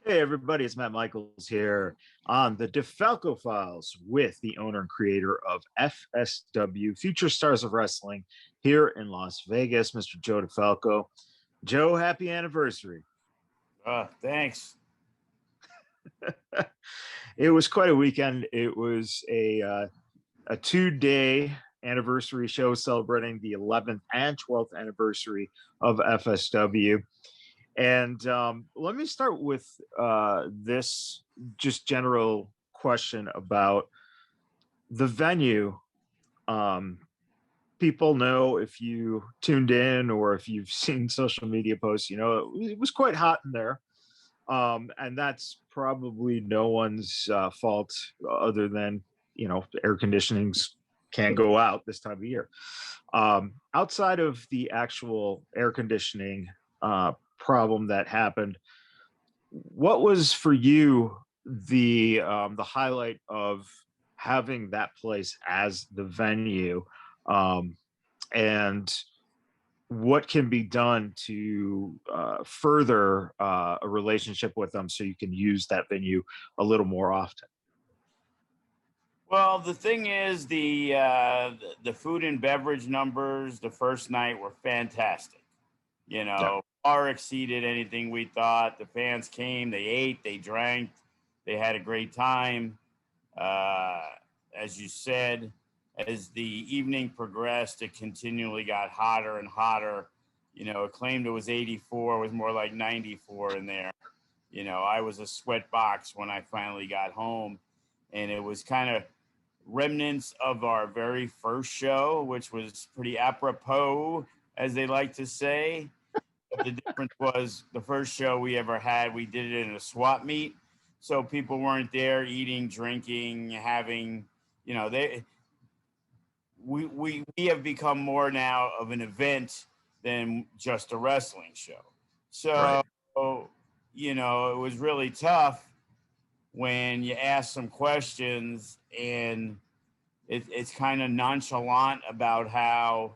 Hey everybody, it's Matt Michaels here on the DeFalco Files with the owner and creator of FSW, Future Stars of Wrestling, here in Las Vegas, Mr. Joe DeFalco. Joe, happy anniversary. Thanks. It was quite a weekend. It was a 2-day anniversary show celebrating the 11th and 12th anniversary of FSW. And let me start with this just general question about the venue. Um, People know, if you tuned in or if you've seen social media posts, it was quite hot in there. And that's probably no one's fault other than, air conditionings can't go out this time of year. Outside of the actual air conditioning problem that happened, what was for you the highlight of having that place as the venue, um, and what can be done to further a relationship with them so you can use that venue a little more often? Well, the thing is, the food and beverage numbers the first night were fantastic. Yeah. Far exceeded anything we thought. The fans came, they ate, they drank, they had a great time. Uh, as you said, as the evening progressed, it continually got hotter and hotter. It claimed it was 84, it was more like 94 in there. I was a sweat box when I finally got home, and it was kind of remnants of our very first show, which was pretty apropos, as they like to say. But the difference was the first show we ever had, we did it in a swap meet. So people weren't there eating, drinking, having, they we have become more now of an event than just a wrestling show. Right. So, it was really tough when you ask some questions and it's kind of nonchalant about how,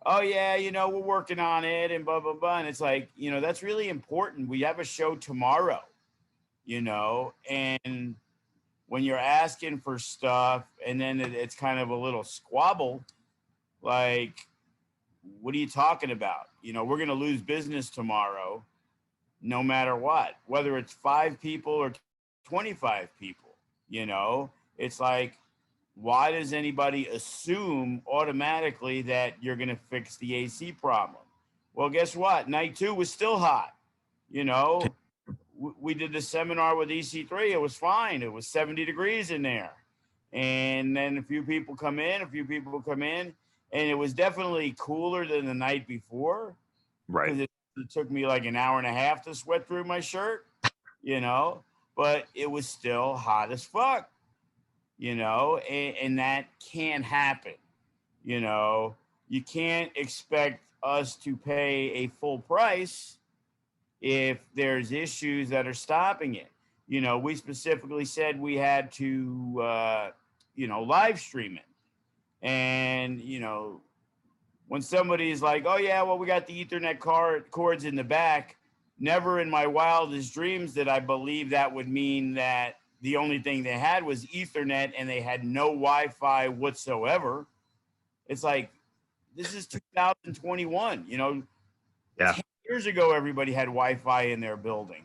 oh yeah, we're working on it and blah blah blah. And it's like, that's really important. We have a show tomorrow, and when you're asking for stuff and then it's kind of a little squabble, like, what are you talking about? We're going to lose business tomorrow, no matter what, whether it's 5 people or 25 people. It's like, why does anybody assume automatically that you're going to fix the AC problem? Well, guess what? Night 2 was still hot. We did the seminar with EC3. It was fine. It was 70 degrees in there. And then a few people come in, and it was definitely cooler than the night before, Right. because it took me like an hour and a half to sweat through my shirt, but it was still hot as fuck, and that can't happen. You can't expect us to pay a full price if there's issues that are stopping it. We specifically said we had to, live stream it. And, when somebody is like, oh, yeah, well, we got the Ethernet cords in the back, never in my wildest dreams did I believe that would mean that the only thing they had was Ethernet and they had no Wi-Fi whatsoever. It's like, this is 2021, Yeah. 10 years ago, everybody had Wi-Fi in their building,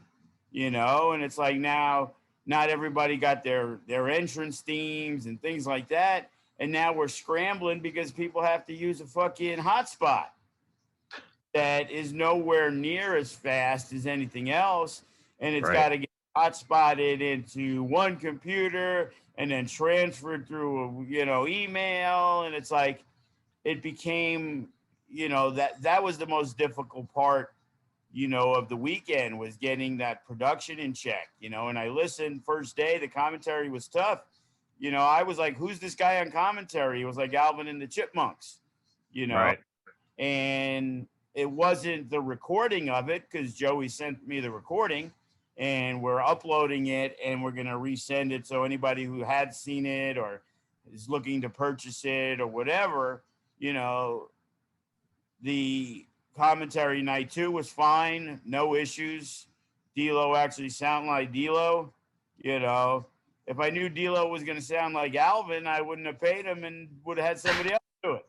and it's like, now not everybody got their entrance themes and things like that. And now we're scrambling because people have to use a fucking hotspot that is nowhere near as fast as anything else. And it's Right. got to get hotspotted into one computer and then transferred through, email. And it's like, it became, that was the most difficult part, of the weekend, was getting that production in check, and I listened first day, the commentary was tough. I was like, who's this guy on commentary? It was like Alvin and the Chipmunks, Right. and it wasn't the recording of it, because Joey sent me the recording and we're uploading it and we're going to resend it. So anybody who had seen it or is looking to purchase it or whatever, the commentary night 2 was fine. No issues. D'Lo actually sound like D'Lo? You know, if I knew D'Lo was going to sound like Alvin, I wouldn't have paid him and would have had somebody else do it.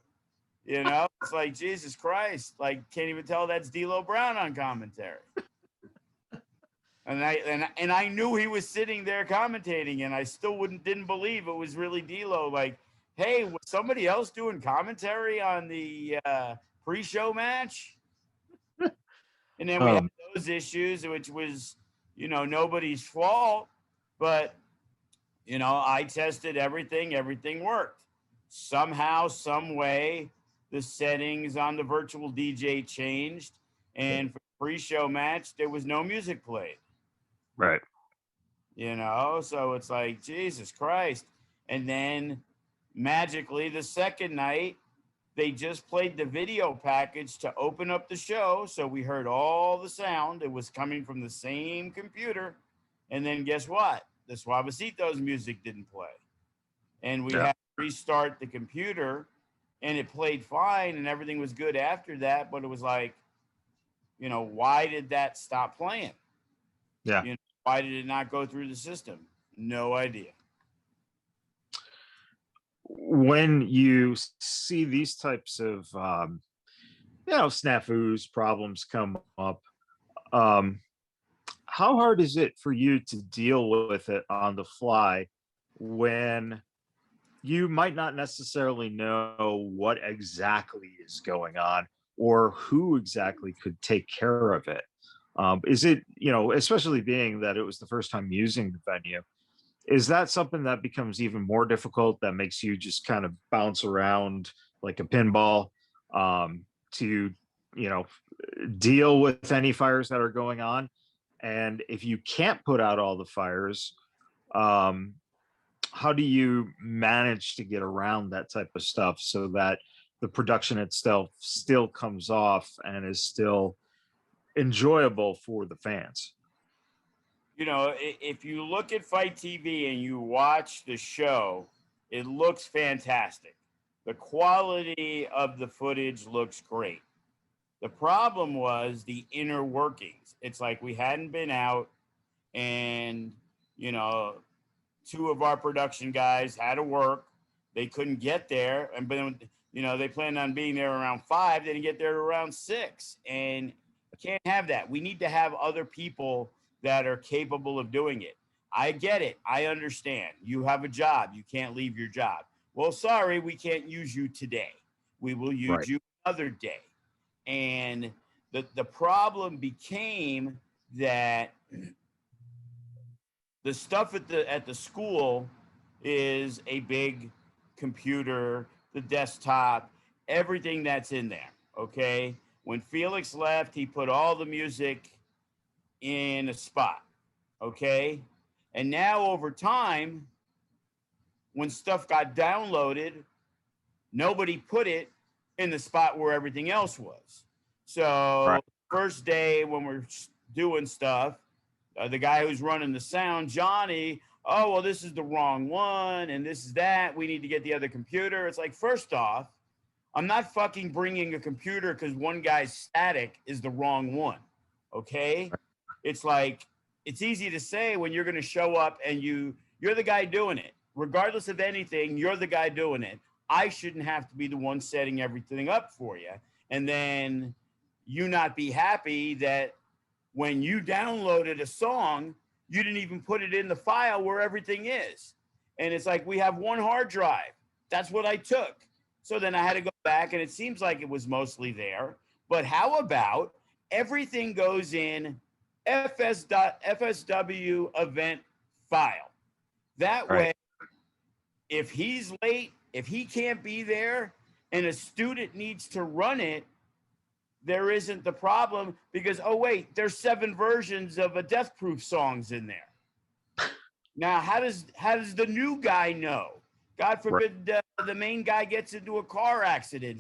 You know, it's like, Jesus Christ, like, can't even tell that's D'Lo Brown on commentary. And I knew he was sitting there commentating, and I still didn't believe it was really D'Lo. Like, hey, was somebody else doing commentary on the pre-show match? And then we had those issues, which was, you know, nobody's fault. But, you know, I tested everything. Everything worked. Somehow, some way, the settings on the virtual DJ changed. And for the pre-show match, there was no music played. Right. You know, so it's like, Jesus Christ. And then magically, the second night, they just played the video package to open up the show. So we heard all the sound. It was coming from the same computer. And then guess what? The Suavecito's music didn't play. And we had to restart the computer, and it played fine and everything was good after that. But it was like, you know, why did that stop playing? Yeah. You know, why did it not go through the system? No idea. When you see these types of, you know, snafus, problems come up, how hard is it for you to deal with it on the fly when you might not necessarily know what exactly is going on or who exactly could take care of it? Is it, you know, especially being that it was the first time using the venue, is that something that becomes even more difficult, that makes you just kind of bounce around like a pinball, to, you know, deal with any fires that are going on? And if you can't put out all the fires, how do you manage to get around that type of stuff so that the production itself still comes off and is still enjoyable for the fans? You know, if you look at Fight TV and you watch the show, it looks fantastic. The quality of the footage looks great. The problem was the inner workings. It's like we hadn't been out, and, you know, two of our production guys had to work. They couldn't get there. And, you know, they planned on being there around 5. They didn't get there around 6. And can't have that. We need to have other people that are capable of doing it. I get it. I understand. You have a job. You can't leave your job. Well, sorry, we can't use you today. We will use you another day. And the problem became that the stuff at the school is a big computer, the desktop, everything that's in there. Okay. When Felix left, he put all the music in a spot. Okay. And now over time, when stuff got downloaded, nobody put it in the spot where everything else was. So first day when we're doing stuff, the guy who's running the sound, Johnny, oh, well, this is the wrong one, and this is that. We need to get the other computer. It's like, first off, I'm not fucking bringing a computer because one guy's static is the wrong one, okay? It's like, it's easy to say when you're going to show up and you're the guy doing it. Regardless of anything, you're the guy doing it. I shouldn't have to be the one setting everything up for you. And then you not be happy that when you downloaded a song, you didn't even put it in the file where everything is. And it's like, we have one hard drive. That's what I took. So then I had to go back, and it seems like it was mostly there. But how about everything goes in FSW event file? That way, if he's late, if he can't be there, and a student needs to run it, there isn't the problem because, oh, wait, there's 7 versions of a Death Proof songs in there. Now, how does the new guy know? God forbid the main guy gets into a car accident.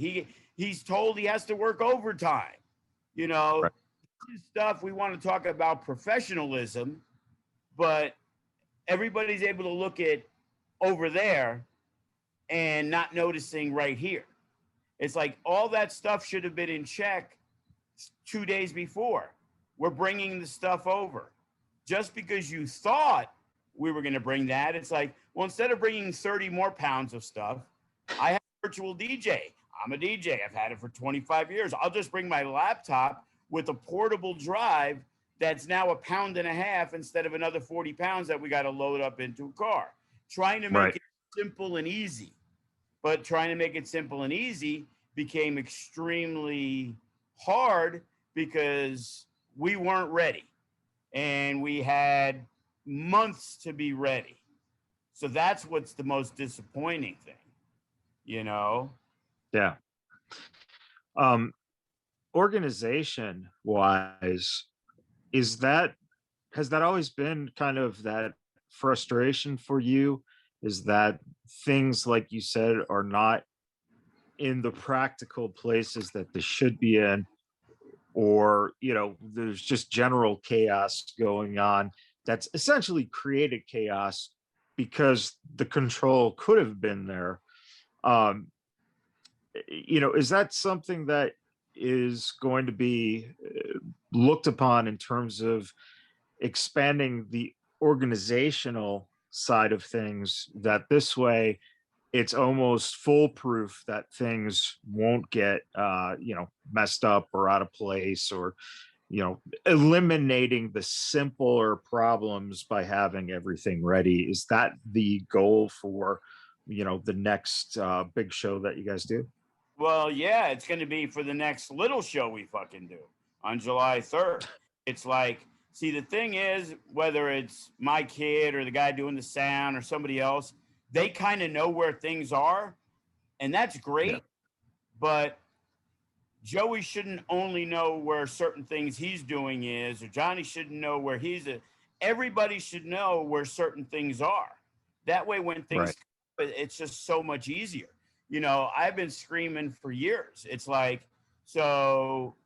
He's told he has to work overtime. You know, this is stuff we want to talk about professionalism, but everybody's able to look at over there and not noticing right here. It's like all that stuff should have been in check 2 days before. we're bringing the stuff over. Just because you thought we were going to bring that, it's like, well, instead of bringing 30 more pounds of stuff, I have a virtual DJ. I'm a DJ. I've had it for 25 years. I'll just bring my laptop with a portable drive that's now 1.5 pounds instead of another 40 pounds that we got to load up into a car. Trying to make it simple and easy. But trying to make it simple and easy became extremely hard because we weren't ready. And we had months to be ready. So that's what's the most disappointing thing, you know? Yeah. Organization wise, has that always been kind of that frustration for you? Is that things, like you said, are not in the practical places that they should be in, or there's just general chaos going on that's essentially created chaos because the control could have been there? Is that something that is going to be looked upon in terms of expanding the organizational side of things, that this way it's almost foolproof that things won't get messed up or out of place, or eliminating the simpler problems by having everything ready? Is that the goal for the next big show that you guys do? Well, yeah, it's going to be for the next little show we fucking do on July 3rd. It's like, see, the thing is, whether it's my kid or the guy doing the sound or somebody else, they kind of know where things are, and that's great. Yeah. But Joey shouldn't only know where certain things he's doing is, or Johnny shouldn't know where he's at. Everybody should know where certain things are. That way, when things come, it's just so much easier. I've been screaming for years. It's like, so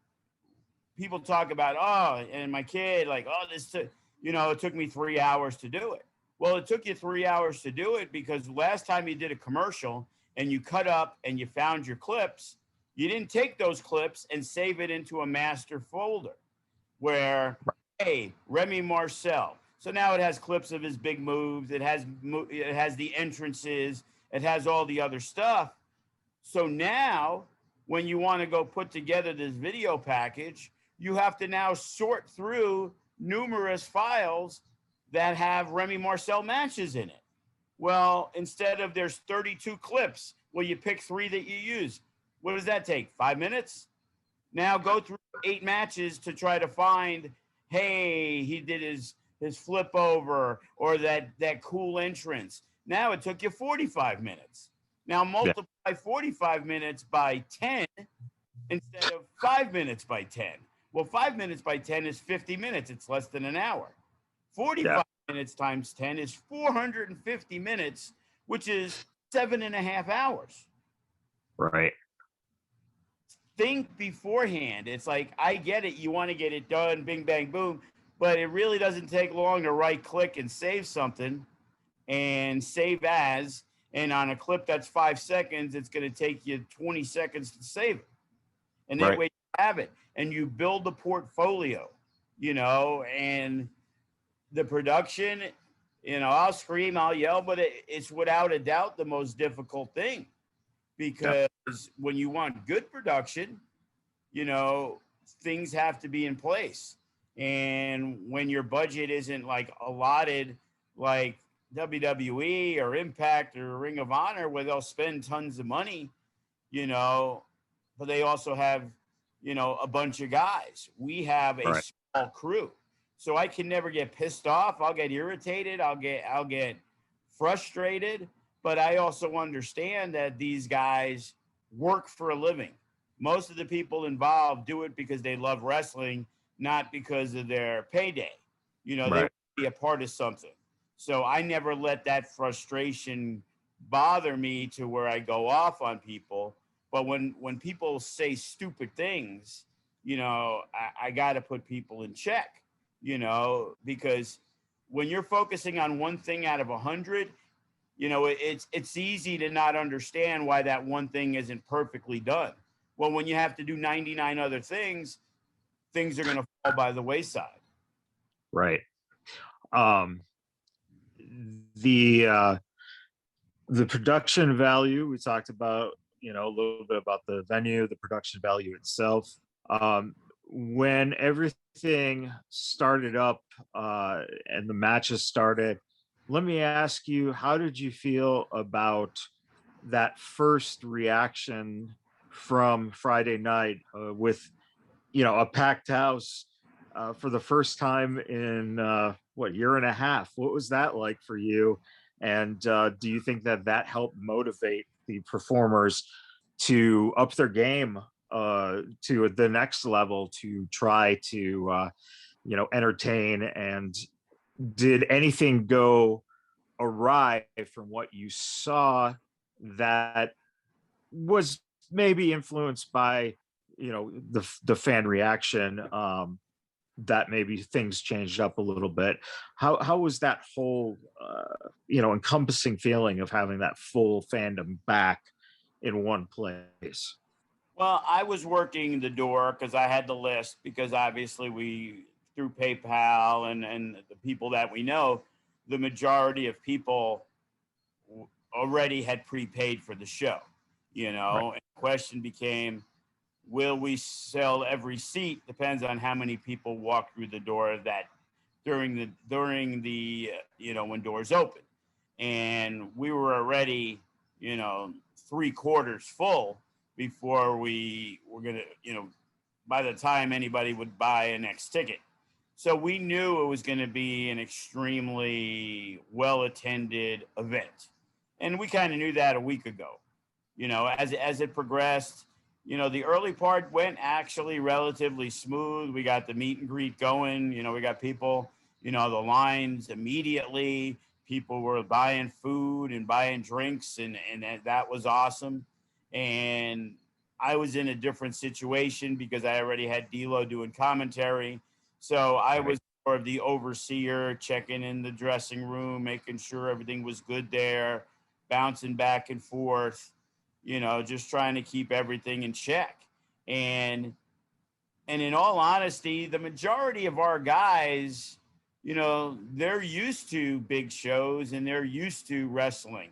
people talk about, oh, and my kid, like, oh, it took me 3 hours to do it. Well, it took you 3 hours to do it because last time you did a commercial and you cut up and you found your clips, you didn't take those clips and save it into a master folder where, hey, Remy Marcel. So now it has clips of his big moves. It has the entrances. It has all the other stuff. So now when you want to go put together this video package, you have to now sort through numerous files that have Remy Marcel matches in it. Well, instead of there's 32 clips, well, you pick 3 that you use. What does that take? 5 minutes? Now go through 8 matches to try to find, hey, he did his flip over or that cool entrance. Now it took you 45 minutes. Now multiply 45 minutes by 10 instead of 5 minutes by 10. Well, 5 minutes by 10 is 50 minutes. It's less than an hour. 45 minutes times 10 is 450 minutes, which is 7.5 hours. Right. Think beforehand. It's like, I get it. You want to get it done, bing, bang, boom. But it really doesn't take long to right click and save something and save as. And on a clip that's 5 seconds, it's going to take you 20 seconds to save it. And that way you have it. And you build the portfolio, and the production, I'll scream, I'll yell, but it's without a doubt the most difficult thing. Because when you want good production, things have to be in place. And when your budget isn't like allotted, like WWE or Impact or Ring of Honor, where they'll spend tons of money, but they also have, a bunch of guys. We have a small crew. So I can never get pissed off. I'll get irritated. I'll get frustrated. But I also understand that these guys work for a living. Most of the people involved do it because they love wrestling, not because of their payday. They want to be a part of something. So I never let that frustration bother me to where I go off on people. But when people say stupid things, I got to put people in check, because when you're focusing on one thing out of 100, it's easy to not understand why that one thing isn't perfectly done. Well, when you have to do 99 other things, things are going to fall by the wayside. Right. Um, the production value we talked about, a little bit about the venue, the production value itself. When everything started up and the matches started, let me ask you, how did you feel about that first reaction from Friday night with, a packed house for the first time in year and a half? What was that like for you? And do you think that helped motivate the performers to up their game to the next level to try to entertain? And did anything go awry from what you saw that was maybe influenced by the fan reaction, that maybe things changed up a little bit? How was that whole encompassing feeling of having that full fandom back in one place? Well, I was working the door because I had the list, because obviously we, through PayPal and the people that we know, the majority of people already had prepaid for the show, Right. and the question became, will we sell every seat? Depends on how many people walk through the door that during the when doors open. And we were already, 3/4 full before we were going to, by the time anybody would buy a next ticket. So we knew it was going to be an extremely well attended event. And we kind of knew that a week ago. As it progressed, the early part went actually relatively smooth. We got the meet and greet going. We got people, the lines immediately. People were buying food and buying drinks, and that was awesome. And I was in a different situation because I already had D'Lo doing commentary. So I was more of the overseer, checking in the dressing room, making sure everything was good there, bouncing back and forth, just trying to keep everything in check. And in all honesty, the majority of our guys, they're used to big shows and they're used to wrestling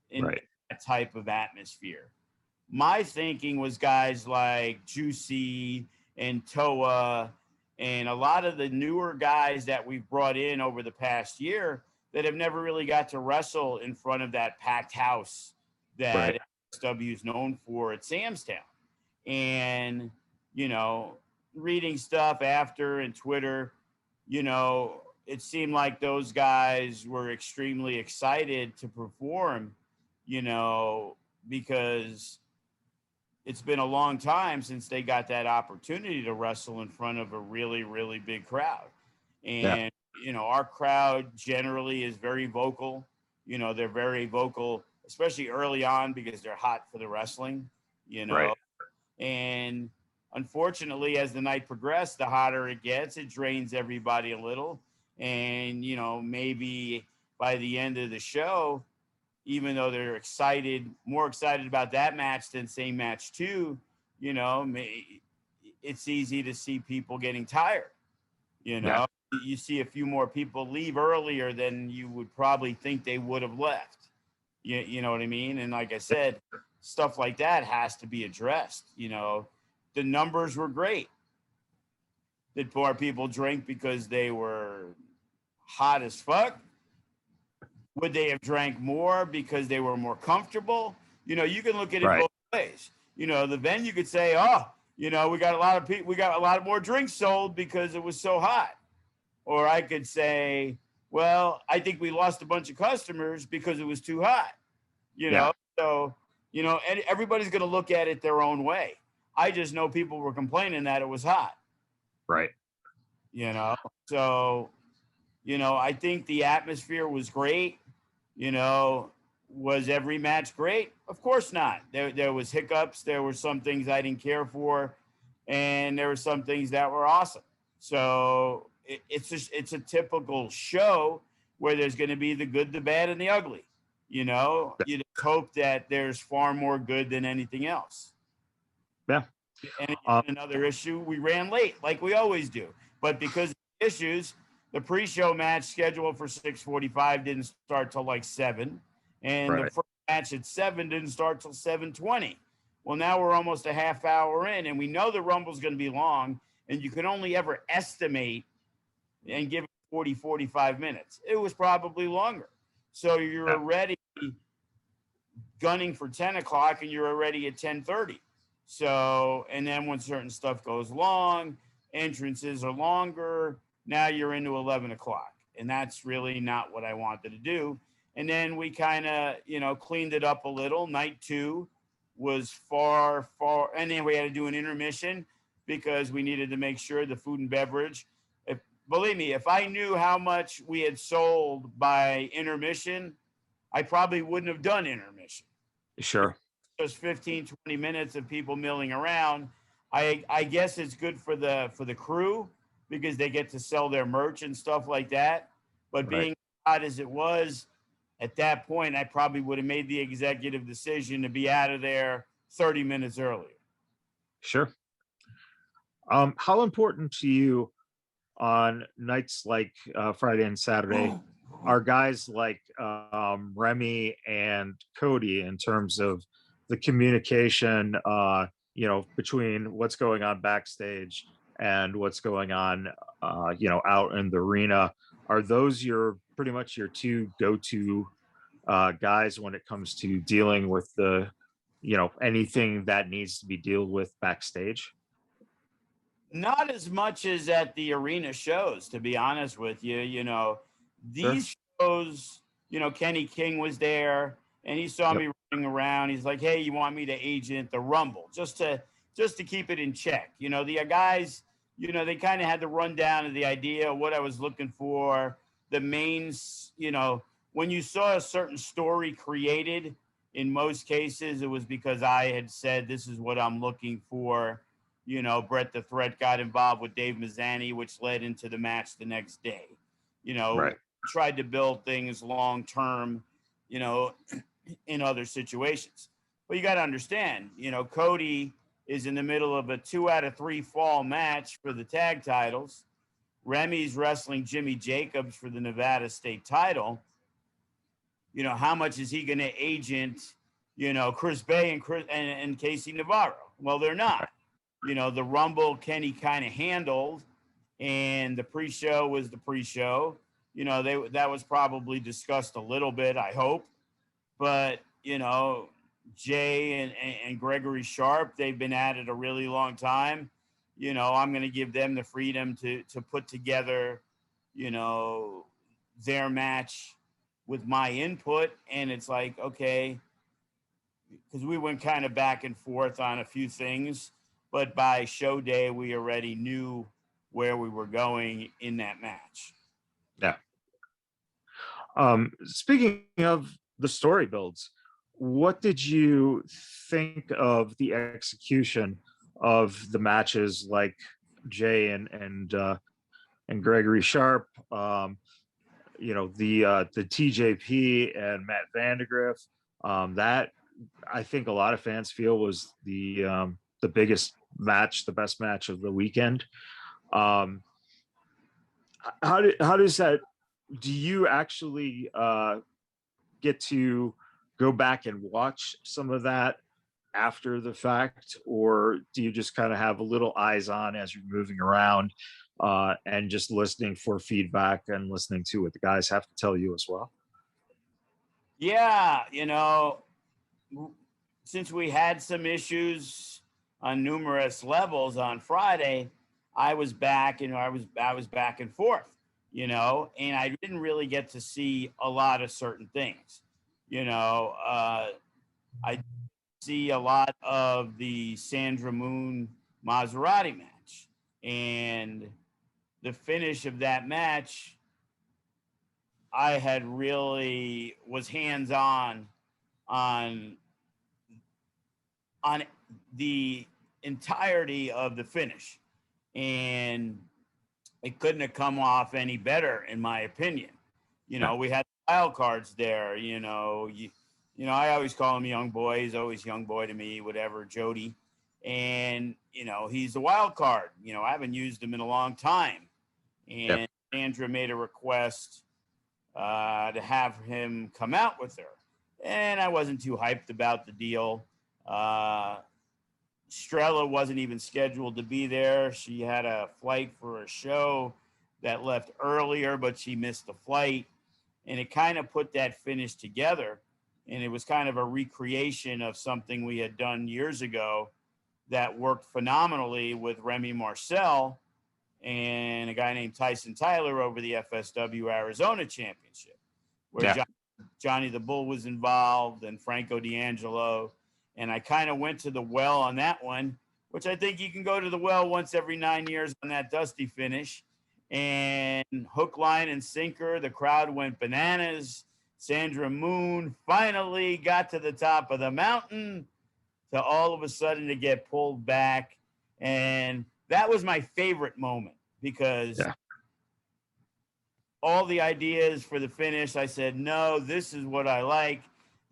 in Right. that type of atmosphere. My thinking was guys like Juicy and Toa and a lot of the newer guys that we've brought in over the past year that have never really got to wrestle in front of that packed house that Right. FSW is known for at Sam's Town. And, reading stuff after and Twitter, it seemed like those guys were extremely excited to perform, because it's been a long time since they got that opportunity to wrestle in front of a really, really big crowd. Yeah. And, our crowd generally is very vocal. They're very vocal, especially early on, because they're hot for the wrestling, Right. and unfortunately, as the night progressed, the hotter it gets, it drains everybody a little. And, maybe by the end of the show, even though they're more excited about that match than say match 2, it's easy to see people getting tired. Yeah. You see a few more people leave earlier than you would probably think they would have left. You know what I mean? And like I said, stuff like that has to be addressed. The numbers were great. Did more people drink because they were hot as fuck? Would they have drank more because they were more comfortable? You can look at it Right. both ways. The venue could say, oh, we got a lot of people, we got a lot more drinks sold because it was so hot. Or I could say, well, I think we lost a bunch of customers because it was too hot. Yeah. So, and everybody's going to look at it their own way. I just know people were complaining that it was hot. Right. So, I think the atmosphere was great. Was every match great? Of course not. There was hiccups. There were some things I didn't care for, and there were some things that were awesome. So it's a typical show where there's going to be the good, the bad, and the ugly. You just hope that there's far more good than anything else. Yeah. And again, Um, another issue, we ran late like we always do. But because of the issues, the pre-show match scheduled for 6:45 didn't start till like 7, and the right. first match at 7 didn't start till 7:20. Well, now we're almost a half hour in, and we know the Rumble's going to be long, and you can only ever estimate and give it 40, 45 minutes. It was probably longer. So you're Yeah. already gunning for 10 o'clock, and you're already at 10:30. So, and then when certain stuff goes long, entrances are longer. Now you're into 11 o'clock. And that's really not what I wanted to do. And then we kind of, cleaned it up a little. Night 2 was far, and then we had to do an intermission because we needed to make sure the food and beverage. Believe me, if I knew how much we had sold by intermission, I probably wouldn't have done intermission. Sure. Just 15, 20 minutes of people milling around. I guess it's good for the crew because they get to sell their merch and stuff like that. But Right. being hot as it was, at that point, I probably would have made the executive decision to be out of there 30 minutes earlier. Sure. How important to you on nights like Friday and Saturday are guys like Remy and Cody in terms of the communication, between what's going on backstage and what's going on, out in the arena? Are those pretty much your two go-to guys when it comes to dealing with anything that needs to be dealt with backstage? Not as much as at the arena shows, to be honest with you. Sure. These shows, Kenny King was there and he saw Yep. me running around. He's like, "Hey, you want me to agent the Rumble just to keep it in check?" The guys, they kind of had the rundown of the idea of what I was looking for. The mains, when you saw a certain story created, in most cases, it was because I had said, "This is what I'm looking for." Brett the Threat got involved with Dave Mazzani, which led into the match the next day. Right. Tried to build things long term, in other situations. But you got to understand, Cody is in the middle of a 2 out of 3 fall match for the tag titles. Remy's wrestling Jimmy Jacobs for the Nevada State title. How much is he going to agent, Chris Bay and Casey Navarro? Well, they're not. The Rumble Kenny kind of handled, and the pre-show was the pre-show. That was probably discussed a little bit, I hope. But, Jay and Gregory Sharp, they've been at it a really long time. I'm going to give them the freedom to put together, their match with my input. And it's like, okay, because we went kind of back and forth on a few things. But by show day, we already knew where we were going in that match. Yeah. Speaking of the story builds, what did you think of the execution of the matches like Jay and Gregory Sharp? The TJP and Matt Vandegrift. That I think a lot of fans feel was the biggest match, the best match of the weekend. How does that? Do you actually get to go back and watch some of that after the fact, or do you just kind of have a little eyes on as you're moving around and just listening for feedback and listening to what the guys have to tell you as well? Yeah, since we had some issues on numerous levels on Friday, I was back and I was back and forth, and I didn't really get to see a lot of certain things. I see a lot of the Sandra Moon Maserati match, and the finish of that match, I had really was hands on the entirety of the finish, and it couldn't have come off any better, in my opinion. We had wild cards there. I always call him young boy. He's always young boy to me. Whatever, Jody. And, he's a wild card. I haven't used him in a long time. And Sandra made a request to have him come out with her. And I wasn't too hyped about the deal. Strella wasn't even scheduled to be there. She had a flight for a show that left earlier, but she missed the flight. And it kind of put that finish together. And it was kind of a recreation of something we had done years ago that worked phenomenally with Remy Marcel and a guy named Tyson Tyler over the FSW Arizona Championship, where Johnny the Bull was involved and Franco D'Angelo. And I kind of went to the well on that one, which I think you can go to the well once every 9 years on that Dusty finish. And hook, line, and sinker, the crowd went bananas. Sandra Moon finally got to the top of the mountain to all of a sudden to get pulled back. And that was my favorite moment because all the ideas for the finish, I said, no, this is what I like.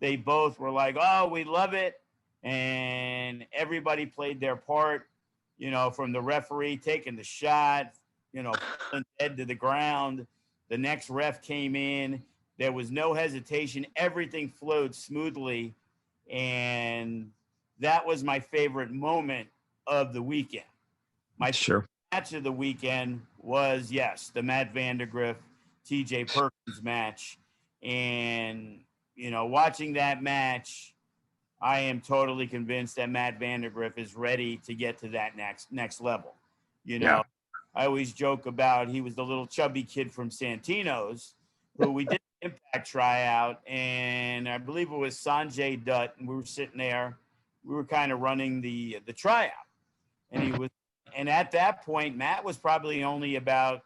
They both were like, oh, we love it. And everybody played their part, from the referee taking the shot, falling dead to the ground. The next ref came in. There was no hesitation. Everything flowed smoothly. And that was my favorite moment of the weekend. My favorite match of the weekend was, yes, the Matt Vandergriff, TJ Perkins match. And, watching that match, I am totally convinced that Matt Vandergriff is ready to get to that next level. I always joke about he was the little chubby kid from Santino's who we did an Impact tryout, and I believe it was Sanjay Dutt, and we were sitting there. We were kind of running the tryout, and at that point, Matt was probably only about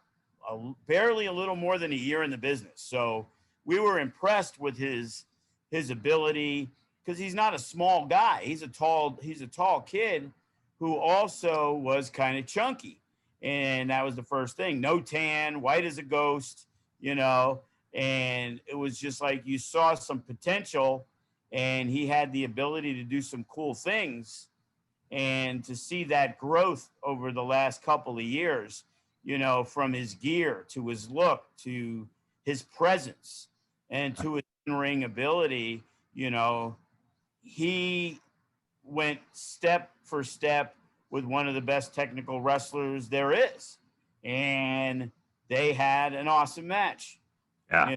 barely a little more than a year in the business. So we were impressed with his ability, because he's not a small guy. He's a tall kid who also was kind of chunky. And that was the first thing. No tan, white as a ghost, and it was just like you saw some potential, and he had the ability to do some cool things. And to see that growth over the last couple of years, from his gear to his look to his presence and to his in-ring ability, he went step for step with one of the best technical wrestlers there is. And they had an awesome match. Yeah.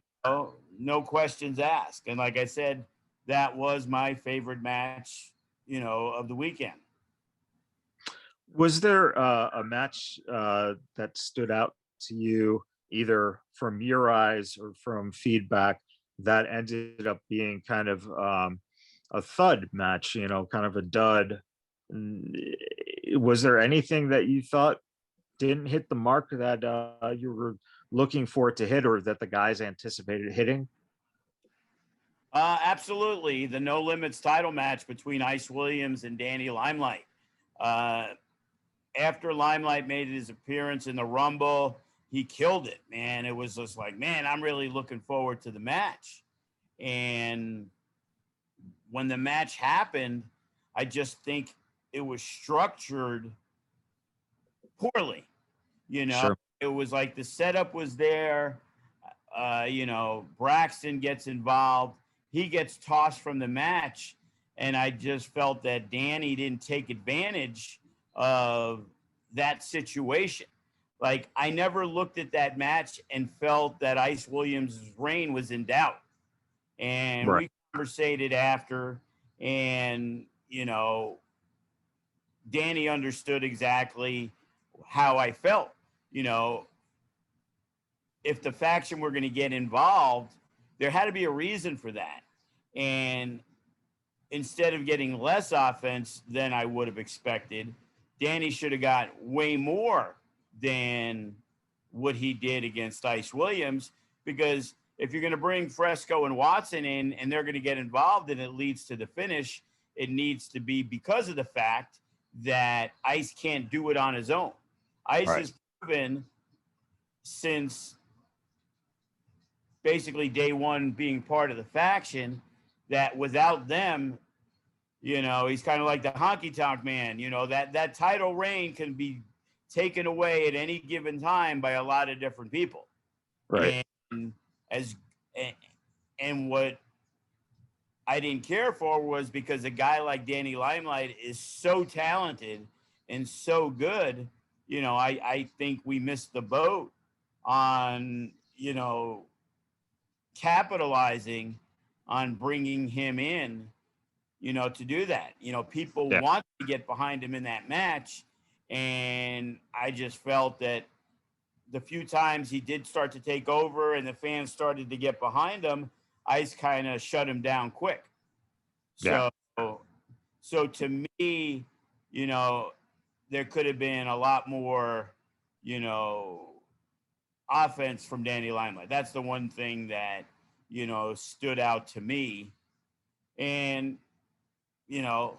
No questions asked. And like I said, that was my favorite match, of the weekend. Was there a match that stood out to you, either from your eyes or from feedback, that ended up being kind of a thud match, kind of a dud? Was there anything that you thought didn't hit the mark that you were looking for it to hit, or that the guys anticipated hitting? Absolutely. The No Limits title match between Ice Williams and Danny Limelight. After Limelight made his appearance in the Rumble, he killed it, man. It was just like, man, I'm really looking forward to the match. And when the match happened, I just think it was structured poorly. Sure. It was like the setup was there. Braxton gets involved. He gets tossed from the match. And I just felt that Danny didn't take advantage of that situation. Like, I never looked at that match and felt that Ice Williams' reign was in doubt. And we conversated after, and, Danny understood exactly how I felt. If the faction were going to get involved, there had to be a reason for that. And instead of getting less offense than I would have expected, Danny should have got way more than what he did against Ice Williams, because if you're going to bring Fresco and Watson in and they're going to get involved and it leads to the finish, it needs to be because of the fact that Ice can't do it on his own. Ice has proven since basically day one being part of the faction that without them, You know, he's kind of like the honky tonk man. You know, that title reign can be taken away at any given time by a lot of different people. Right. And as and what I didn't care for was because a guy like Danny Limelight is so talented and so good. You know, I think we missed the boat on, you know, capitalizing on bringing him in, you know, to do that. You know, people Yeah. want to get behind him in that match. And I just felt that the few times he did start to take over and the fans started to get behind him, Ice kind of shut him down quick. Yeah. So, so to me, you know, there could have been a lot more, you know, offense from Danny Limelight. That's the one thing that, you know, stood out to me. And, you know,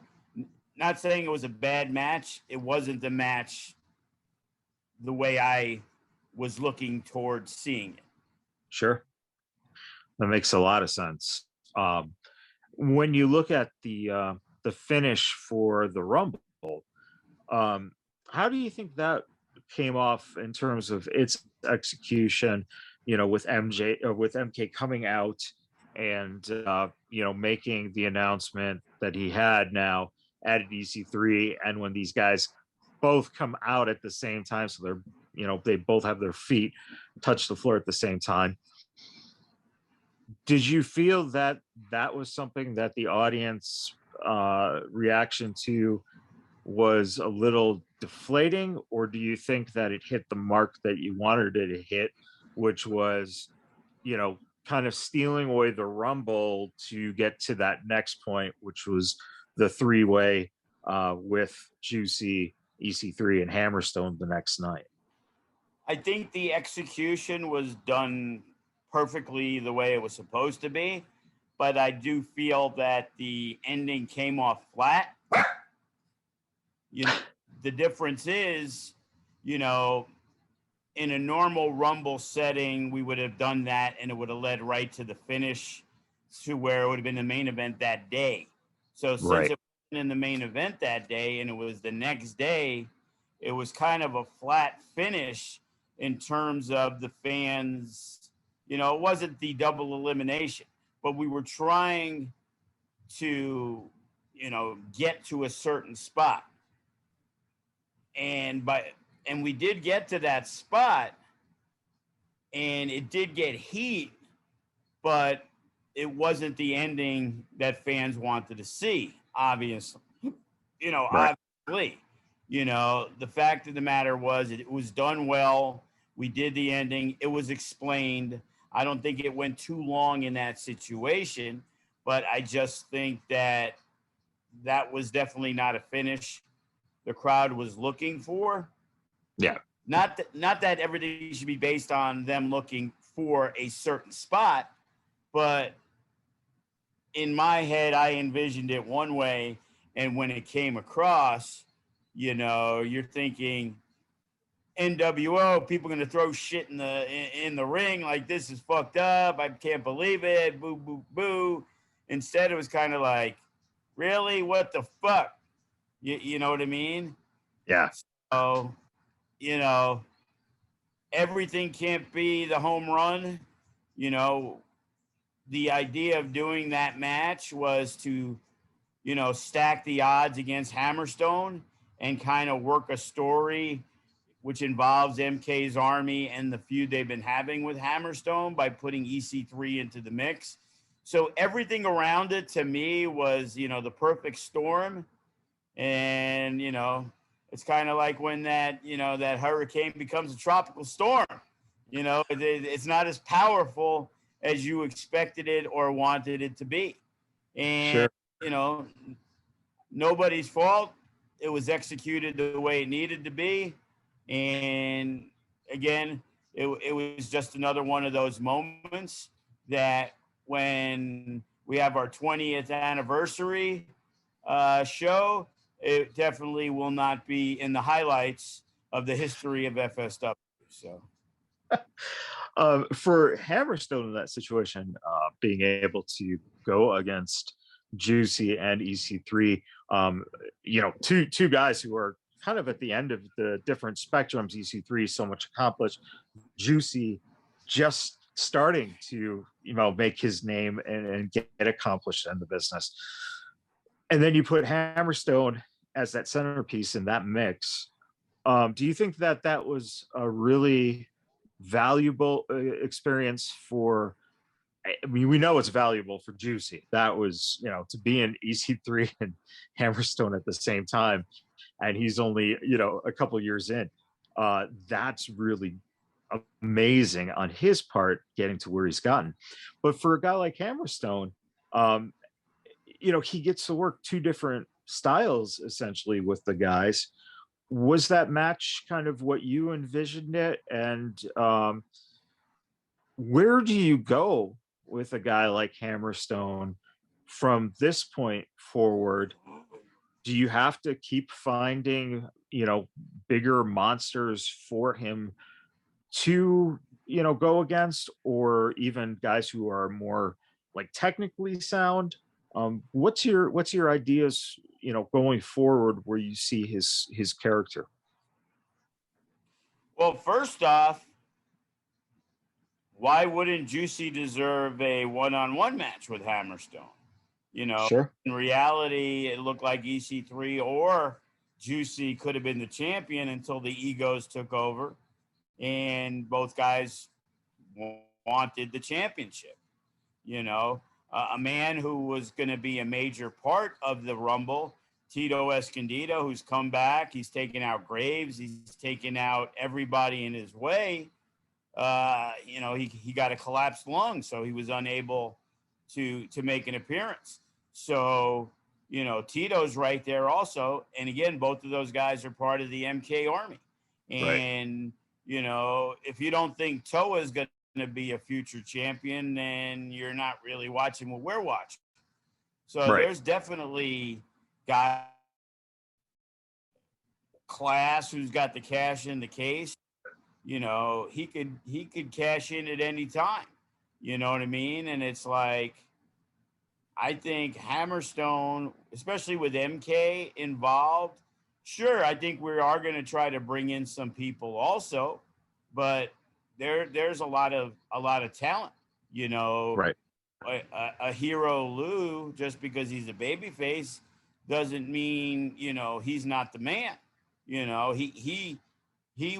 not saying it was a bad match. It wasn't the match the way I was looking towards seeing it. Sure. That makes a lot of sense. When you look at the finish for the Rumble, um, how do you think that came off in terms of its execution? You know, with with MK coming out and you know, making the announcement that he had now added EC3, and when these guys both come out at the same time, so they're, you know, they both have their feet touch the floor at the same time. Did you feel that that was something that the audience reaction to was a little deflating, or do you think that it hit the mark that you wanted it to hit, which was, you know, kind of stealing away the Rumble to get to that next point, which was the three-way with Juicy, EC3, and Hammerstone the next night? I think the execution was done perfectly the way it was supposed to be, but I do feel that the ending came off flat. You know, the difference is, you know, in a normal Rumble setting, we would have done that and it would have led right to the finish to where it would have been the main event that day. So since Right. it wasn't in the main event that day and it was the next day, it was kind of a flat finish in terms of the fans. You know, it wasn't the double elimination, but we were trying to, you know, get to a certain spot. And we did get to that spot and it did get heat, but it wasn't the ending that fans wanted to see, obviously. You know, Right. obviously, you know, the fact of the matter was it was done well. We did the ending, it was explained. I don't think it went too long in that situation, but I just think that that was definitely not a finish the crowd was looking for. Yeah. Not that everything should be based on them looking for a certain spot, but in my head, I envisioned it one way, and when it came across, you know, you're thinking NWO, people going to throw shit in the ring like this is fucked up. I can't believe it. Boo boo boo. Instead, it was kind of like, really, what the fuck? You know what I mean? Yeah. So, you know, everything can't be the home run. You know, the idea of doing that match was to, you know, stack the odds against Hammerstone and kind of work a story which involves MK's army and the feud they've been having with Hammerstone by putting EC3 into the mix. So everything around it to me was, you know, the perfect storm. And, you know, it's kind of like when that, you know, that hurricane becomes a tropical storm. You know, it's not as powerful as you expected it or wanted it to be. And, Sure. you know, nobody's fault. It was executed the way it needed to be. And again, it was just another one of those moments that when we have our 20th anniversary show, it definitely will not be in the highlights of the history of FSW. So, For Hammerstone in that situation, being able to go against Juicy and EC3. Two guys who are kind of at the end of the different spectrums. EC3 so much accomplished. Juicy just starting to make his name and get accomplished in the business. And then you put Hammerstone as that centerpiece in that mix. Do you think that was a really valuable experience for? I mean, we know it's valuable for Juicy. That was, to be in EC3 and Hammerstone at the same time, and he's only, a couple years in. That's really amazing on his part, getting to where he's gotten. But for a guy like Hammerstone, he gets to work two different styles essentially with the guys. Was that match kind of what you envisioned it? And where do you go with a guy like Hammerstone from this point forward? Do you have to keep finding, bigger monsters for him to, go against, or even guys who are more like technically sound? What's your ideas, going forward, where you see his character? Well, first off, why wouldn't Juicy deserve a one-on-one match with Hammerstone? Sure. In reality, it looked like EC3 or Juicy could have been the champion until the egos took over, and both guys wanted the championship. A man who was going to be a major part of the Rumble, Tito Escondido, who's come back. He's taken out Graves. He's taken out everybody in his way. He got a collapsed lung, so he was unable to make an appearance. So, Tito's right there also. And again, both of those guys are part of the MK Army. And, if you don't think Toa is going to be a future champion, then you're not really watching what we're watching. So there's definitely got Class who's got the cash in the case. He could cash in at any time. You know what I mean? And it's like, I think Hammerstone, especially with MK involved, sure, I think we are going to try to bring in some people also, but there's a lot of talent. Right. A Hero Lou, just because he's a babyface, doesn't mean he's not the man. He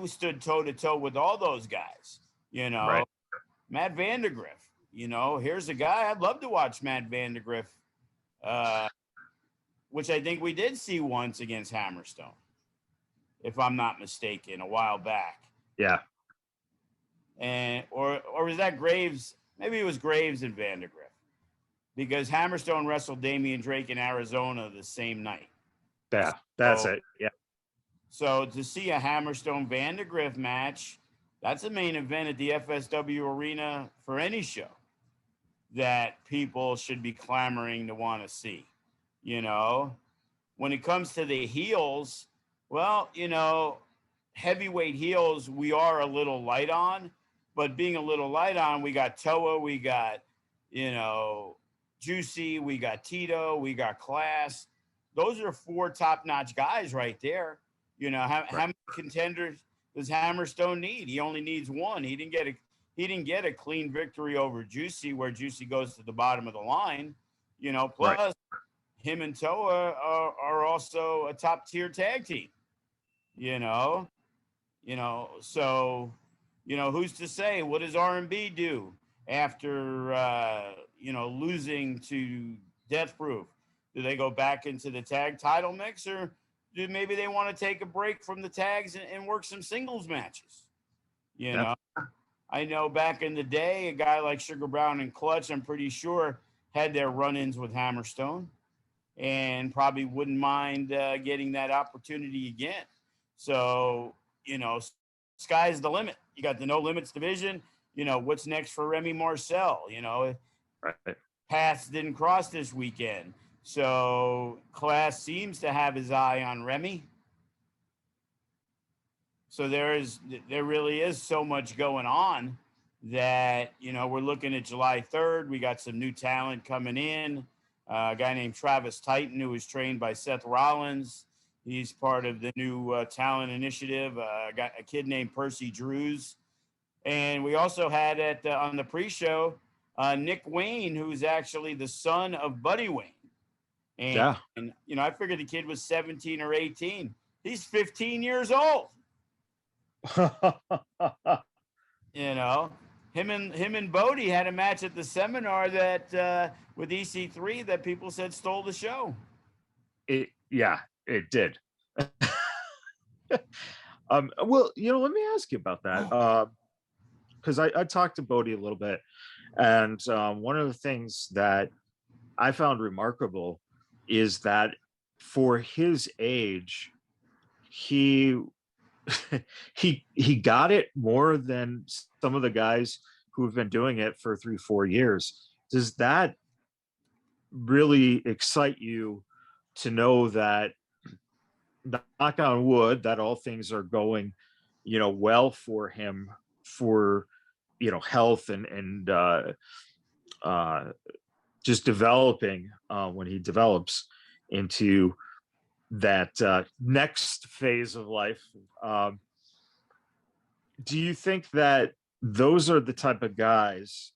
stood toe to toe with all those guys. Right. Matt Vandergriff. Here's a guy I'd love to watch. Matt Vandergriff, which I think we did see once against Hammerstone, if I'm not mistaken, a while back. Yeah. And or was that Graves? Maybe it was Graves and Vandergriff, because Hammerstone wrestled Damian Drake in Arizona the same night. Yeah, that's it. Yeah. So to see a Hammerstone Vandergriff match, that's a main event at the FSW arena for any show that people should be clamoring to want to see. When it comes to the heels, well, heavyweight heels, we are a little light on, but being a little light on, we got Toa, we got, Juicy, we got Tito, we got Class. Those are four top-notch guys right there. How many contenders does Hammerstone need? He only needs one. He didn't get a clean victory over Juicy, where Juicy goes to the bottom of the line. Plus him and Toa are also a top-tier tag team. So who's to say? What does R&B do after losing to Death Proof? Do they go back into the tag title mix, or do maybe they want to take a break from the tags and work some singles matches? I know back in the day, a guy like Sugar Brown and Clutch, I'm pretty sure, had their run-ins with Hammerstone, and probably wouldn't mind getting that opportunity again. So, sky's the limit. You got the No Limits division. What's next for Remy Marcel? Right. Paths didn't cross this weekend. So Class seems to have his eye on Remy. So there really is so much going on that, we're looking at July 3rd. We got some new talent coming in. A guy named Travis Titan, who was trained by Seth Rollins. He's part of the new talent initiative. Got a kid named Percy Drews. And we also had on the pre-show, Nick Wayne, who's actually the son of Buddy Wayne. And, you know, I figured the kid was 17 or 18. He's 15 years old. You know, him and Bodie had a match at the seminar that with EC3 that people said stole the show. It did. Well, you know, let me ask you about that. Because I talked to Bodie a little bit, and one of the things that I found remarkable is that for his age, he he got it more than some of the guys who have been doing it for 3-4 years. Does that really excite you to know that, knock on wood, that all things are going, you know, well for him, for, you know, health and just developing when he develops into that next phase of life? Do you think that those are the type of guys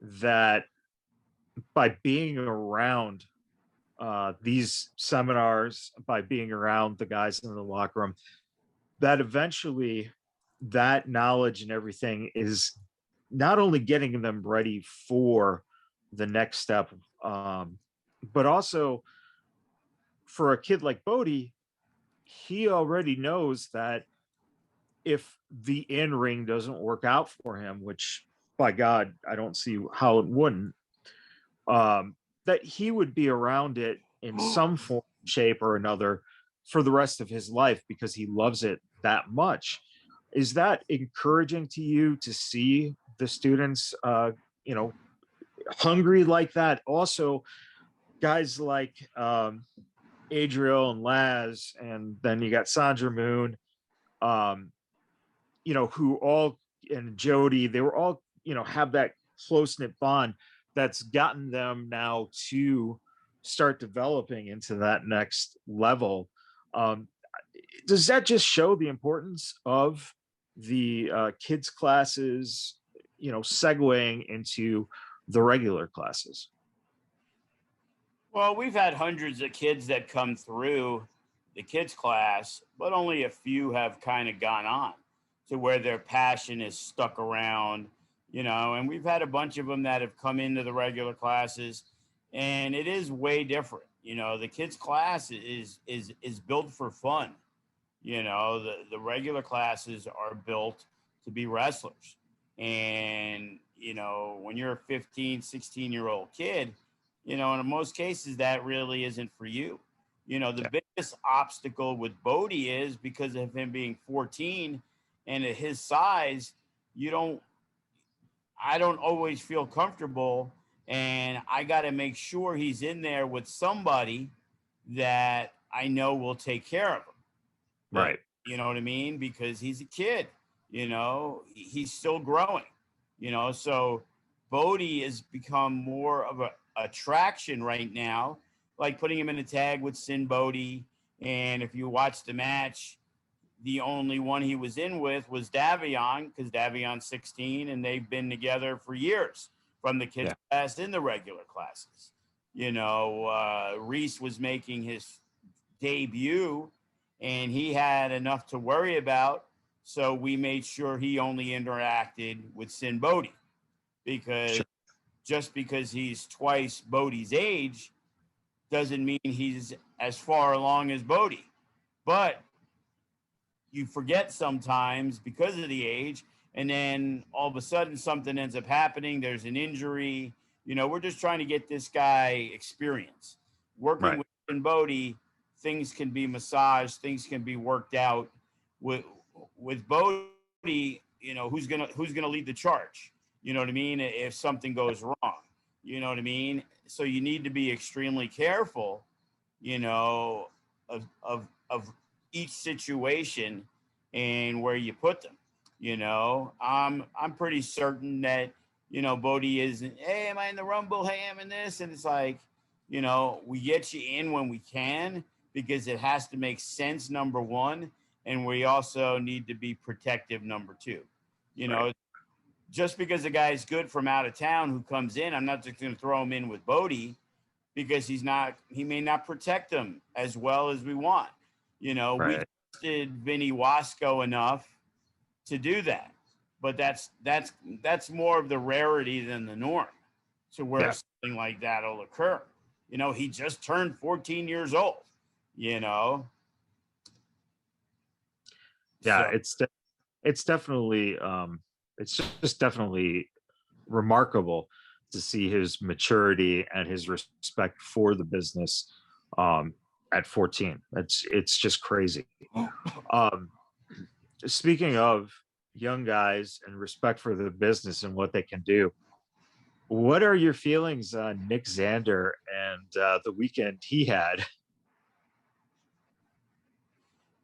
that, by being around these seminars, by being around the guys in the locker room, that eventually that knowledge and everything is not only getting them ready for the next step, but also for a kid like Bodie, he already knows that if the in-ring doesn't work out for him, which by God, I don't see how it wouldn't, that he would be around it in some form, shape, or another for the rest of his life because he loves it that much. Is that encouraging to you to see the students, you know, hungry like that? Also, guys like Adriel and Laz, and then you got Sandra Moon, you know, who all, and Jody, they were all, you know, have that close-knit bond that's gotten them now to start developing into that next level. Does that just show the importance of the kids classes, you know, segueing into the regular classes? Well, we've had hundreds of kids that come through the kids class, but only a few have kind of gone on to where their passion is stuck around, you know, and we've had a bunch of them that have come into the regular classes, and it is way different. You know, the kids class is built for fun. You know, the regular classes are built to be wrestlers. And, you know, when you're a 15, 16-year-old kid, you know, and in most cases, that really isn't for you. You know, the biggest obstacle with Bodie is because of him being 14 and at his size, I don't always feel comfortable. And I got to make sure he's in there with somebody that I know will take care of him. Right. You know what I mean? Because he's a kid, you know, he's still growing, you know, so Bodie has become more of a attraction right now, like putting him in a tag with Sin Bodie. And if you watch the match, the only one he was in with was Davion, because Davion's 16 and they've been together for years from the kids class in the regular classes. You know, Reese was making his debut and he had enough to worry about. So we made sure he only interacted with Sin Bodie, because just because he's twice Bodie's age doesn't mean he's as far along as Bodie. But you forget sometimes because of the age, and then all of a sudden something ends up happening. There's an injury. You know, we're just trying to get this guy experience. Working with Sin Bodie, things can be massaged, things can be worked out. With Bodie, you know, who's gonna lead the charge? You know what I mean? If something goes wrong, you know what I mean? So you need to be extremely careful, you know, of each situation and where you put them. You know, I'm pretty certain that, you know, Bodie isn't, hey, am I in the Rumble? Hey, I'm in this. And it's like, we get you in when we can because it has to make sense, number one. And we also need to be protective, number two. Right. Just because a guy's good from out of town who comes in, I'm not just going to throw him in with Bodie because he may not protect them as well as we want. We Right. trusted Vinny Wasco enough to do that, but that's more of the rarity than the norm to where Yeah. something like that will occur. He just turned 14 years old, Yeah. so It's definitely it's just definitely remarkable to see his maturity and his respect for the business at 14. It's just crazy. Um, Speaking of young guys and respect for the business and what they can do, what are your feelings on Nick Xander and the weekend he had?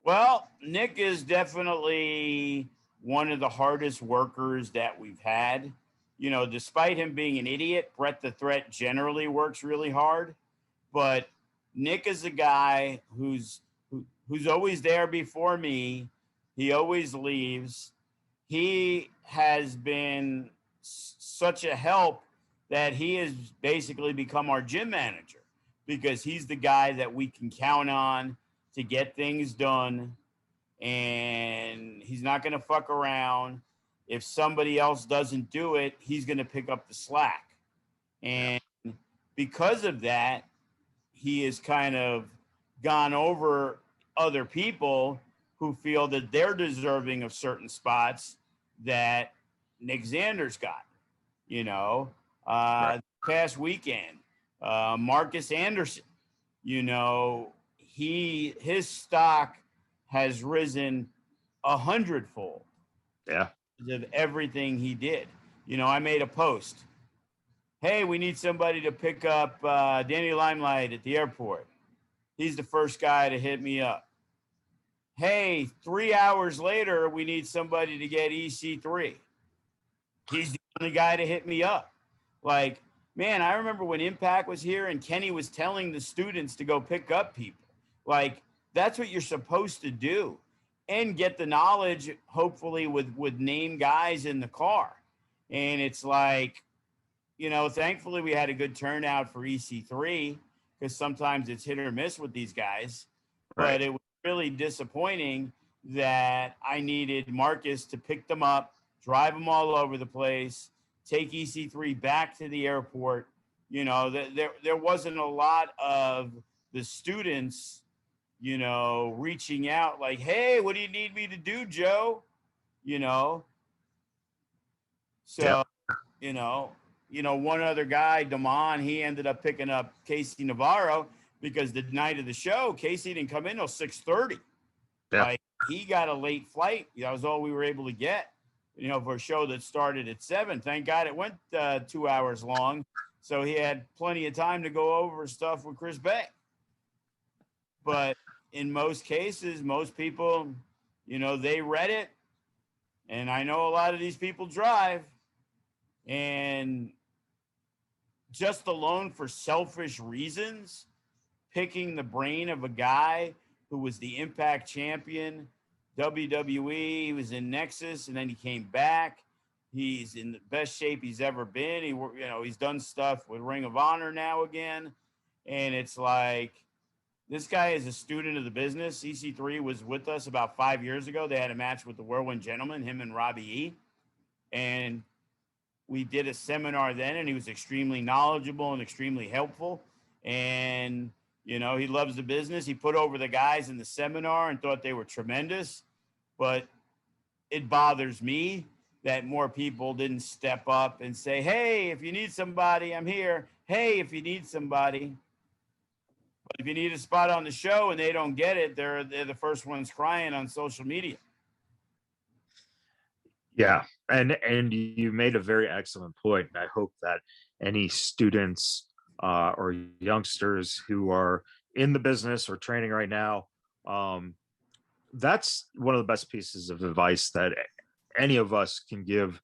well, Nick is definitely one of the hardest workers that we've had. Despite him being an idiot, Brett the Threat generally works really hard. But Nick is a guy who's always there before me. He always leaves. He has been such a help that he has basically become our gym manager because he's the guy that we can count on to get things done, and he's not going to fuck around. If somebody else doesn't do it, he's going to pick up the slack. Yeah. And because of that, he has kind of gone over other people who feel that they're deserving of certain spots that Nick Xander's got. Right. Past weekend, Marcus Anderson, his stock has risen 100-fold Yeah. of everything he did. I made a post. Hey, we need somebody to pick up Danny Limelight at the airport. He's the first guy to hit me up. Hey, 3 hours later, we need somebody to get EC3. He's the only guy to hit me up. Like, man, I remember when Impact was here and Kenny was telling the students to go pick up people. Like, that's what you're supposed to do and get the knowledge, hopefully, with name guys in the car. And it's like, thankfully we had a good turnout for EC3 because sometimes it's hit or miss with these guys. Right. But it was really disappointing that I needed Marcus to pick them up, drive them all over the place, take EC3 back to the airport. There wasn't a lot of the students, reaching out like, hey, what do you need me to do, Joe? So, one other guy, Damon, he ended up picking up Casey Navarro because the night of the show, Casey didn't come in till 6:30. Yeah. Like, he got a late flight. That was all we were able to get, for a show that started at 7. Thank God it went 2 hours long. So he had plenty of time to go over stuff with Chris Bay. But in most cases, most people, they read it. And I know a lot of these people drive. And just alone for selfish reasons, picking the brain of a guy who was the Impact champion, WWE, he was in Nexus, and then he came back. He's in the best shape he's ever been. He's done stuff with Ring of Honor now again. And it's like, this guy is a student of the business. EC3 was with us about 5 years ago. They had a match with the Whirlwind Gentleman, him and Robbie E. And we did a seminar then, and he was extremely knowledgeable and extremely helpful. And, he loves the business. He put over the guys in the seminar and thought they were tremendous. But it bothers me that more people didn't step up and say, hey, if you need somebody, I'm here. Hey, if you need somebody. But if you need a spot on the show and they don't get it, they're the first ones crying on social media. Yeah, and you made a very excellent point. I hope that any students or youngsters who are in the business or training right now, that's one of the best pieces of advice that any of us can give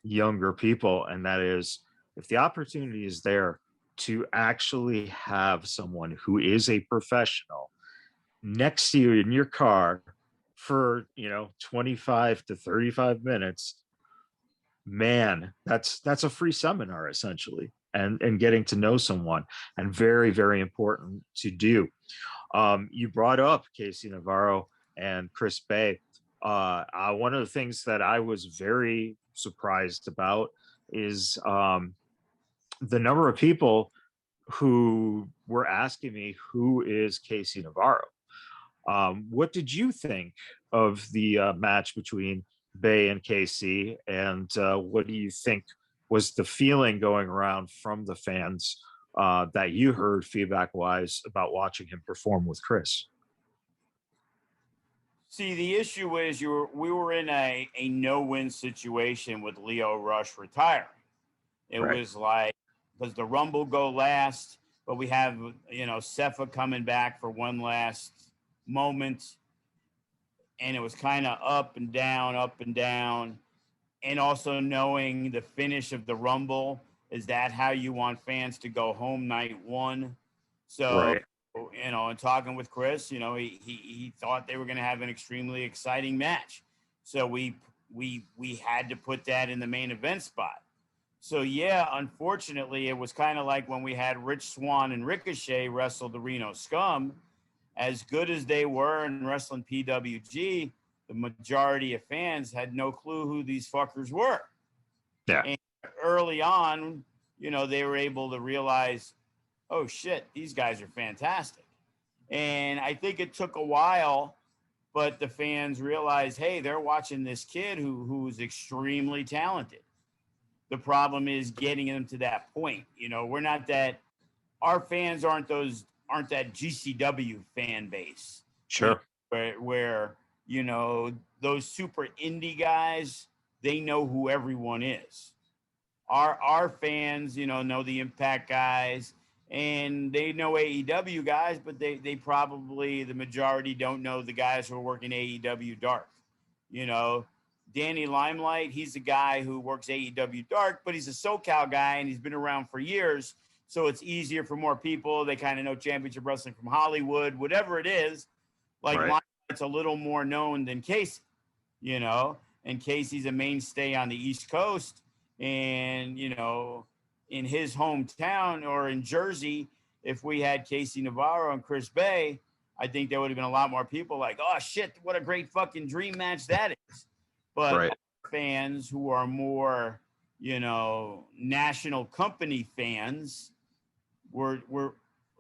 younger people, and that is, if the opportunity is there, to actually have someone who is a professional next to you in your car for 25 to 35 minutes, man, that's a free seminar essentially, and getting to know someone, and very, very important to do. You brought up Casey Navarro and Chris Bay. One of the things that I was very surprised about is the number of people who were asking me, who is Casey Navarro? What did you think of the match between Bay and KC? And what do you think was the feeling going around from the fans that you heard feedback wise about watching him perform with Chris? See, the issue is we were in a no-win situation with Lio Rush retiring. It Right. was like, does the Rumble go last? But we have, Sepha coming back for one last moment. And it was kind of up and down, up and down. And also knowing the finish of the Rumble, is that how you want fans to go home night one? So, Right. and talking with Chris, he thought they were going to have an extremely exciting match. So we had to put that in the main event spot. So yeah, unfortunately, it was kind of like when we had Rich Swann and Ricochet wrestle the Reno Scum. As good as they were in wrestling PWG, the majority of fans had no clue who these fuckers were. Yeah. And early on, they were able to realize, oh shit, these guys are fantastic. And I think it took a while, but the fans realized, hey, they're watching this kid who's extremely talented. The problem is getting them to that point. We're not that, our fans aren't that GCW fan base. Sure. Where those super indie guys, they know who everyone is. Our fans, know the Impact guys, and they know AEW guys, but they probably, the majority, don't know the guys who are working AEW Dark. Danny Limelight, he's a guy who works AEW Dark, but he's a SoCal guy and he's been around for years. So it's easier for more people. They kind of know championship wrestling from Hollywood, whatever it is. Like, Right. Limelight's a little more known than Casey, and Casey's a mainstay on the East Coast. And, in his hometown or in Jersey, if we had Casey Navarro and Chris Bay, I think there would have been a lot more people like, oh shit, what a great fucking dream match that is. But Right. fans who are more, national company fans were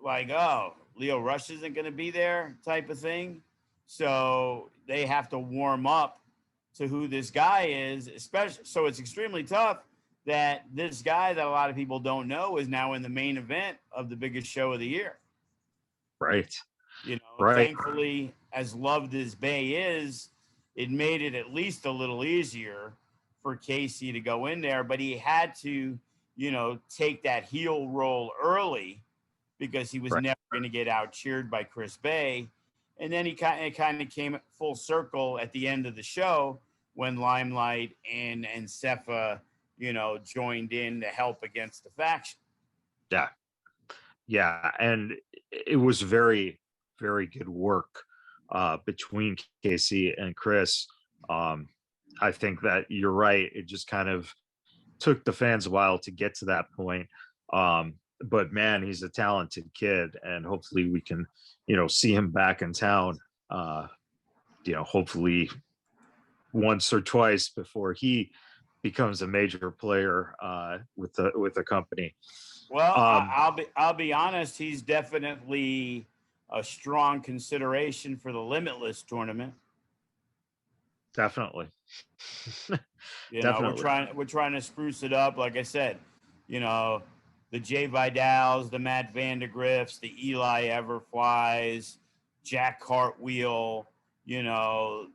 like, oh, Lio Rush isn't going to be there type of thing. So they have to warm up to who this guy is, especially. So it's extremely tough that this guy that a lot of people don't know is now in the main event of the biggest show of the year. Right. Right. Thankfully, as loved as Bay is, it made it at least a little easier for Casey to go in there, but he had to, take that heel role early because he was Right. never going to get out cheered by Chris Bay. And then it kind of came full circle at the end of the show when Limelight and Sepha, joined in to help against the faction. Yeah. Yeah. And it was very, very good work between Casey and Chris. I think that you're right. It just kind of took the fans a while to get to that point. But man, he's a talented kid, and hopefully we can, see him back in town. Hopefully once or twice before he becomes a major player with the company. Well, I'll be honest. He's definitely a strong consideration for the Limitless tournament. Definitely. Definitely. We're trying to spruce it up. Like I said, the Jay Vidals, the Matt Vandergriffs, the Eli Everflies, Jack Cartwheel.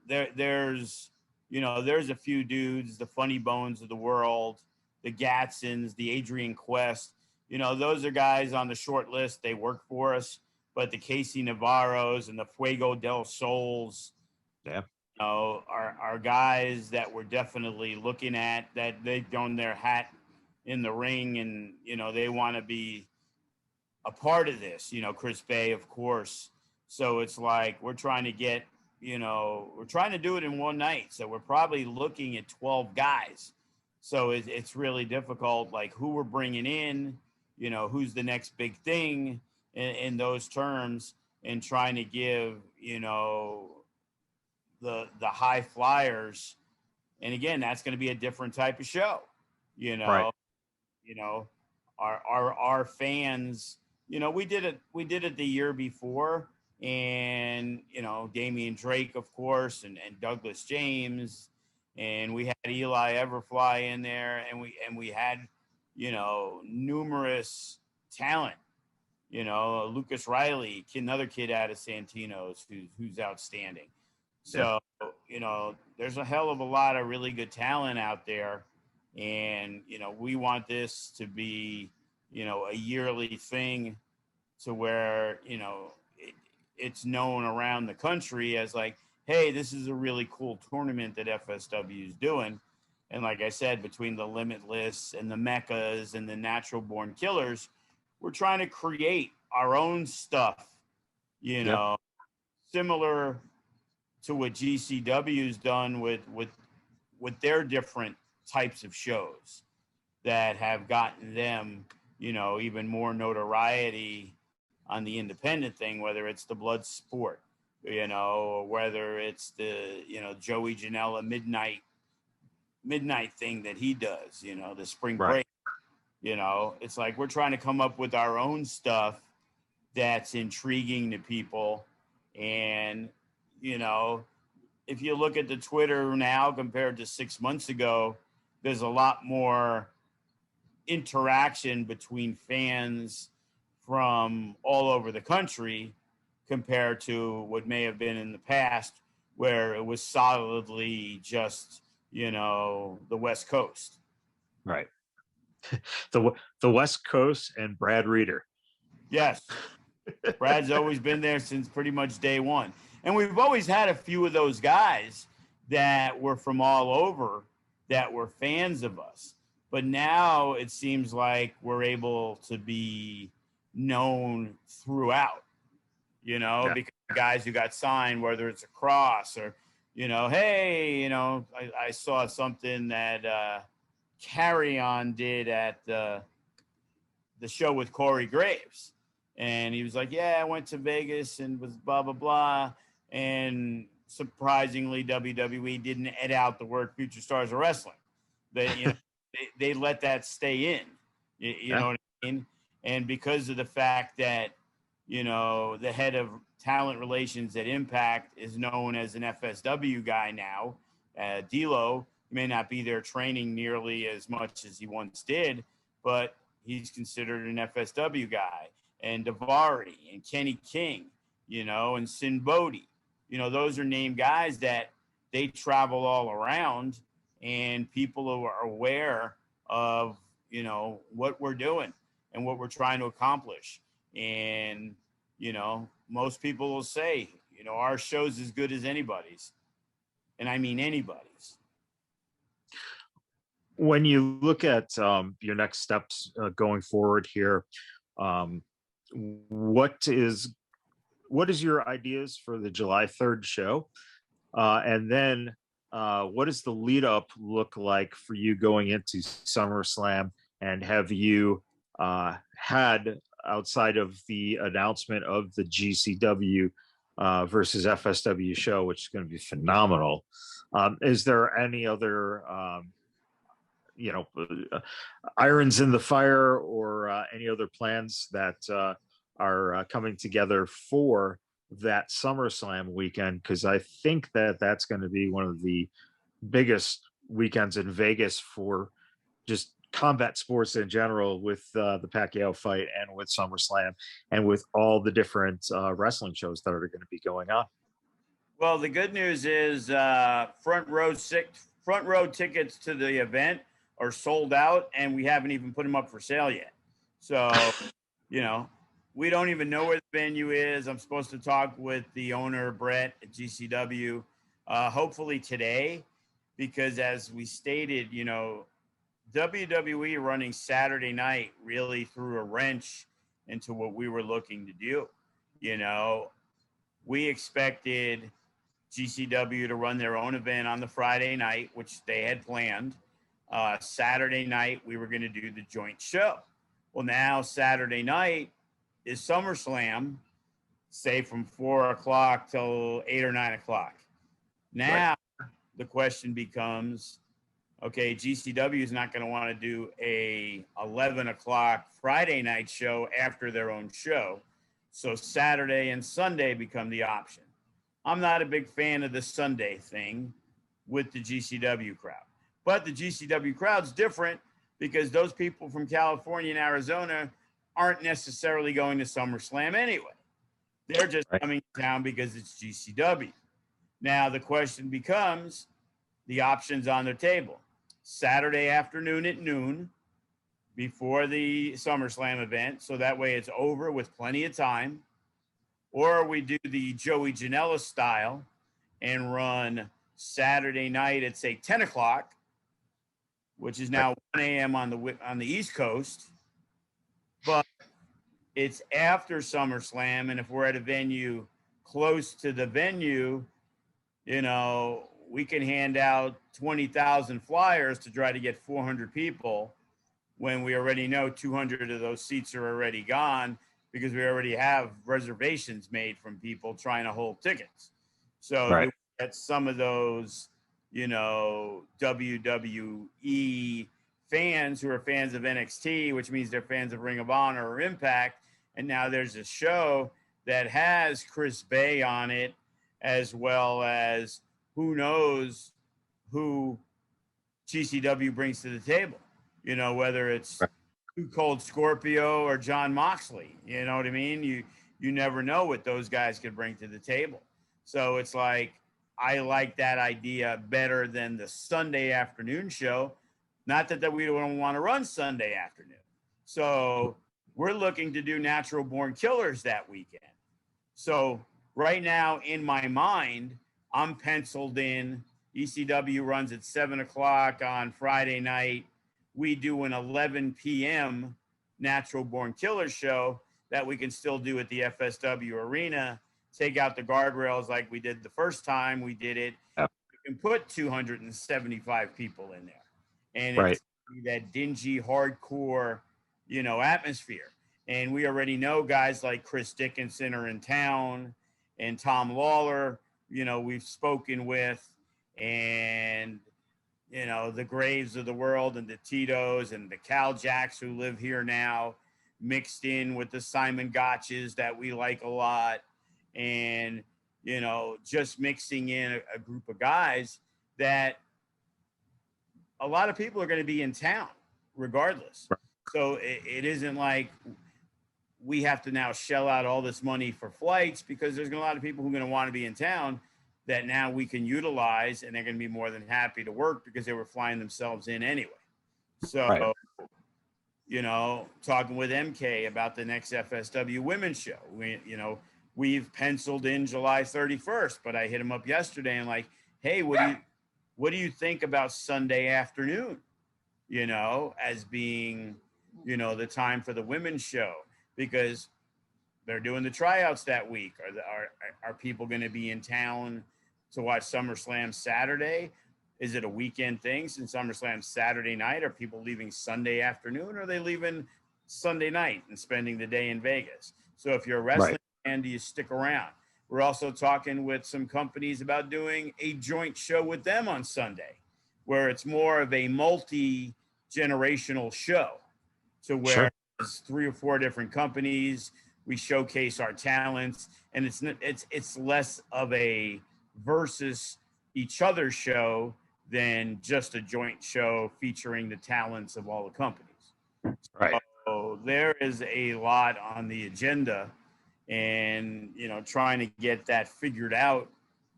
There's a few dudes, the Funny Bones of the world, the Gatsons, the Adrian Quest. Those are guys on the short list. They work for us. But the Casey Navarros and the Fuego del Sols, yeah, are guys that we're definitely looking at, that they've thrown their hat in the ring, and they want to be a part of this, Chris Bay, of course. So it's like we're trying to get, we're trying to do it in one night. So we're probably looking at 12 guys. So it's really difficult, like who we're bringing in, who's the next big thing in those terms, and trying to give, the high flyers. And again, that's going to be a different type of show, Right. you know, our fans, we did it the year before, and Damian Drake, of course, and Douglas James, and we had Eli Everfly in there, and we had numerous talent, Lucas Riley, another kid out of Santino's who's outstanding. So there's a hell of a lot of really good talent out there, and we want this to be a yearly thing, to where it's known around the country as like, hey, this is a really cool tournament that FSW is doing. And like I said, between the Limitless and the Mechas and the Natural Born Killers, we're trying to create our own stuff, similar to what GCW's done with their different types of shows that have gotten them, even more notoriety on the independent thing, whether it's the Blood Sport, or whether it's the, Joey Janela midnight thing that he does, the spring break. Right. It's like we're trying to come up with our own stuff that's intriguing to people. And, if you look at the Twitter now compared to 6 months ago, there's a lot more interaction between fans from all over the country compared to what may have been in the past, where it was solidly just, the West Coast. Right. the West Coast and Brad Reeder. Yes. Brad's always been there since pretty much day one. And we've always had a few of those guys that were from all over that were fans of us. But now it seems like we're able to be known throughout, because guys who got signed, whether it's a Cross or, hey, I saw something that Carry On did at the show with Corey Graves. And he was like, yeah, I went to Vegas and was blah, blah, blah. And surprisingly, WWE didn't edit out the word Future Stars of Wrestling. They let that stay in. You know what I mean? And because of the fact that, the head of talent relations at Impact is known as an FSW guy now, D'Lo may not be there training nearly as much as he once did, but he's considered an FSW guy. And Davari and Kenny King, and Sin Bodhi, those are named guys that they travel all around, and people are aware of, what we're doing and what we're trying to accomplish. And, most people will say, our show's as good as anybody's. And I mean anybody's. When you look at your next steps going forward here, what is your ideas for the July 3rd show? And then what does the lead up look like for you going into SummerSlam? And have you had, outside of the announcement of the GCW versus FSW show, which is going to be phenomenal, is there any other irons in the fire, or any other plans that are coming together for that SummerSlam weekend? Because I think that that's going to be one of the biggest weekends in Vegas for just combat sports in general, with the Pacquiao fight and with SummerSlam and with all the different wrestling shows that are going to be going on. Well, the good news is front row tickets to the event are sold out, and we haven't even put them up for sale yet. So, we don't even know where the venue is. I'm supposed to talk with the owner, Brett, at GCW, hopefully today, because as we stated, WWE running Saturday night really threw a wrench into what we were looking to do. You know, we expected GCW to run their own event on the Friday night, which they had planned. Saturday night, we were going to do the joint show. Well, now Saturday night is SummerSlam, say from 4 o'clock till 8 or 9 o'clock. Now the question becomes, okay, GCW is not going to want to do a 11 o'clock Friday night show after their own show. So Saturday and Sunday become the option. I'm not a big fan of the Sunday thing with the GCW crowd. But the GCW crowd's different because those people from California and Arizona aren't necessarily going to SummerSlam anyway. They're just coming to town because it's GCW. Now, the question becomes the options on their table. Saturday afternoon at noon before the SummerSlam event, so that way it's over with plenty of time. Or we do the Joey Janela style and run Saturday night at, say, 10 o'clock, which is now 1 a.m. on the East Coast. But it's after SummerSlam, and if we're at a venue close to the venue, you know, we can hand out 20,000 flyers to try to get 400 people when we already know 200 of those seats are already gone because we already have reservations made from people trying to hold tickets. So at some of those, you know, WWE fans who are fans of NXT, which means they're fans of Ring of Honor or Impact, and now there's a show that has Chris Bay on it, as well as who knows who GCW brings to the table. You know, whether it's Too Cold Scorpio or John Moxley, you know what I mean? You never know what those guys could bring to the table. So it's like, I like that idea better than the Sunday afternoon show. Not that we don't want to run Sunday afternoon. So we're looking to do Natural Born Killers that weekend. So right now in my mind, I'm penciled in. ECW runs at 7 o'clock on Friday night. We do an 11 p.m. Natural Born Killers show that we can still do at the FSW Arena. Take out the guardrails like we did the first time we did it. Yep. We can put 275 people in there. And it's that dingy, hardcore, you know, atmosphere. And we already know guys like Chris Dickinson are in town, and Tom Lawler, you know, we've spoken with, and, you know, the Graves of the world and the Titos and the Cal Jacks who live here now, mixed in with the Simon Gotches that we like a lot. And, you know, just mixing in a group of guys that a lot of people are going to be in town regardless. So it isn't like we have to now shell out all this money for flights, because there's a lot of people who are going to want to be in town that now we can utilize, and they're going to be more than happy to work because they were flying themselves in anyway. So, you know, talking with MK about the next FSW women's show, we've penciled in July 31st, but I hit him up yesterday and like, hey, what do you think about Sunday afternoon, you know, as being, you know, the time for the women's show, because they're doing the tryouts that week. Are people going to be in town to watch SummerSlam Saturday? Is it a weekend thing since SummerSlam's Saturday night? Are people leaving Sunday afternoon, or are they leaving Sunday night and spending the day in Vegas? So if you're a wrestling fan, do you stick around? We're also talking with some companies about doing a joint show with them on Sunday, where it's more of a multi-generational show, to where it's 3 or 4 different companies. We showcase our talents, and it's less of a versus each other show than just a joint show featuring the talents of all the companies. So there is a lot on the agenda, and, you know, trying to get that figured out,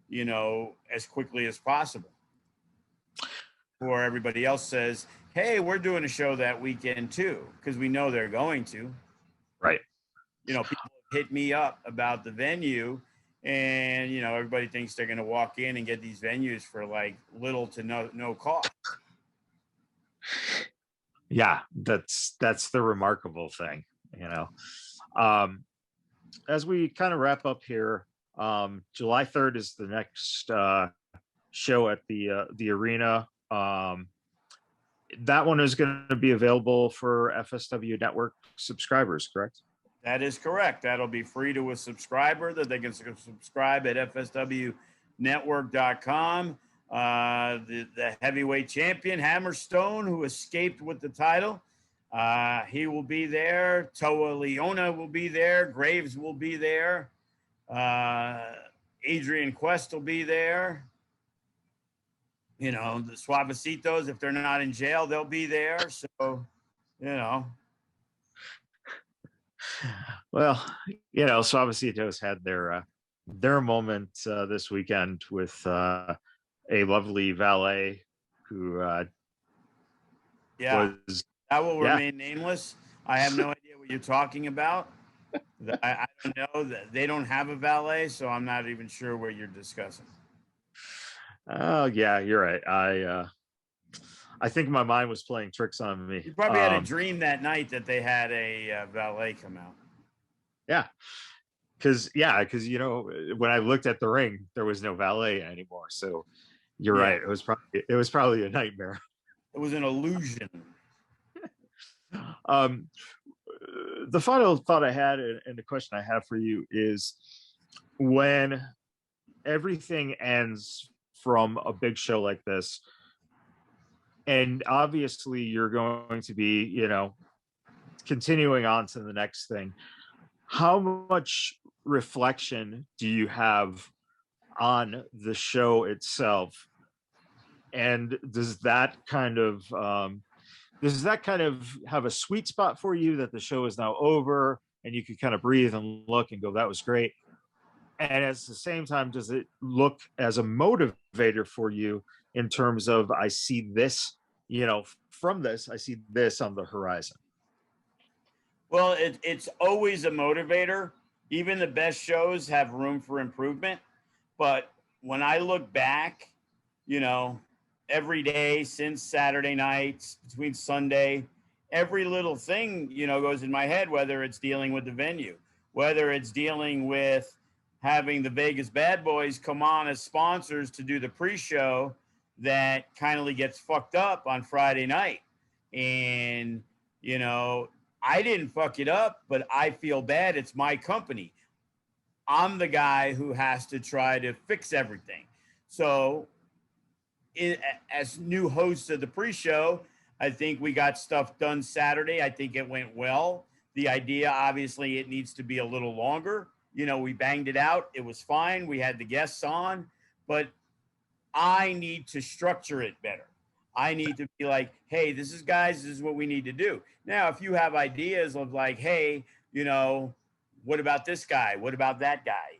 you know, as quickly as possible. Or everybody else says, hey, we're doing a show that weekend too, because we know they're going to. You know, people hit me up about the venue, and, you know, everybody thinks they're going to walk in and get these venues for like little to no cost. Yeah, that's the remarkable thing, you know. As we kind of wrap up here, July 3rd is the next show at the arena. That one is going to be available for FSW Network subscribers, correct? That is correct. That'll be free to a subscriber that they can subscribe at fswnetwork.com. The heavyweight champion, Hammerstone, who escaped with the title, he will be there. Toa Leona will be there. Graves will be there. Adrian Quest will be there. You know, the Suavecitos, if they're not in jail, they'll be there. So, you know. Well, you know, Suavecitos had their moment this weekend with a lovely valet who was that will remain nameless. I have no idea what you're talking about. I don't know that they don't have a valet, so I'm not even sure what you're discussing. Oh yeah, you're right. I think my mind was playing tricks on me. You probably had a dream that night that they had a valet come out. Yeah, because you know, when I looked at the ring, there was no valet anymore. So you're right. It was probably a nightmare. It was an illusion. The final thought I had, and the question I have for you is, when everything ends from a big show like this, and obviously you're going to be, you know, continuing on to the next thing, how much reflection do you have on the show itself? And does that kind of have a sweet spot for you, that the show is now over and you can kind of breathe and look and go, that was great? And at the same time, does it look as a motivator for you in terms of, I see this, you know, from this, I see this on the horizon? Well, it's always a motivator. Even the best shows have room for improvement. But when I look back, you know, every day since Saturday nights, between Sunday, every little thing, you know, goes in my head, whether it's dealing with the venue, whether it's dealing with having the Vegas Bad Boys come on as sponsors to do the pre-show that kindly gets fucked up on Friday night. And, you know, I didn't fuck it up, but I feel bad. It's my company. I'm the guy who has to try to fix everything. So as new hosts of the pre-show, I think we got stuff done Saturday. I think it went well. The idea, obviously, it needs to be a little longer. You know, we banged it out. It was fine. We had the guests on, but I need to structure it better. I need to be like, hey, this is what we need to do. Now, if you have ideas of like, hey, you know, what about this guy? What about that guy?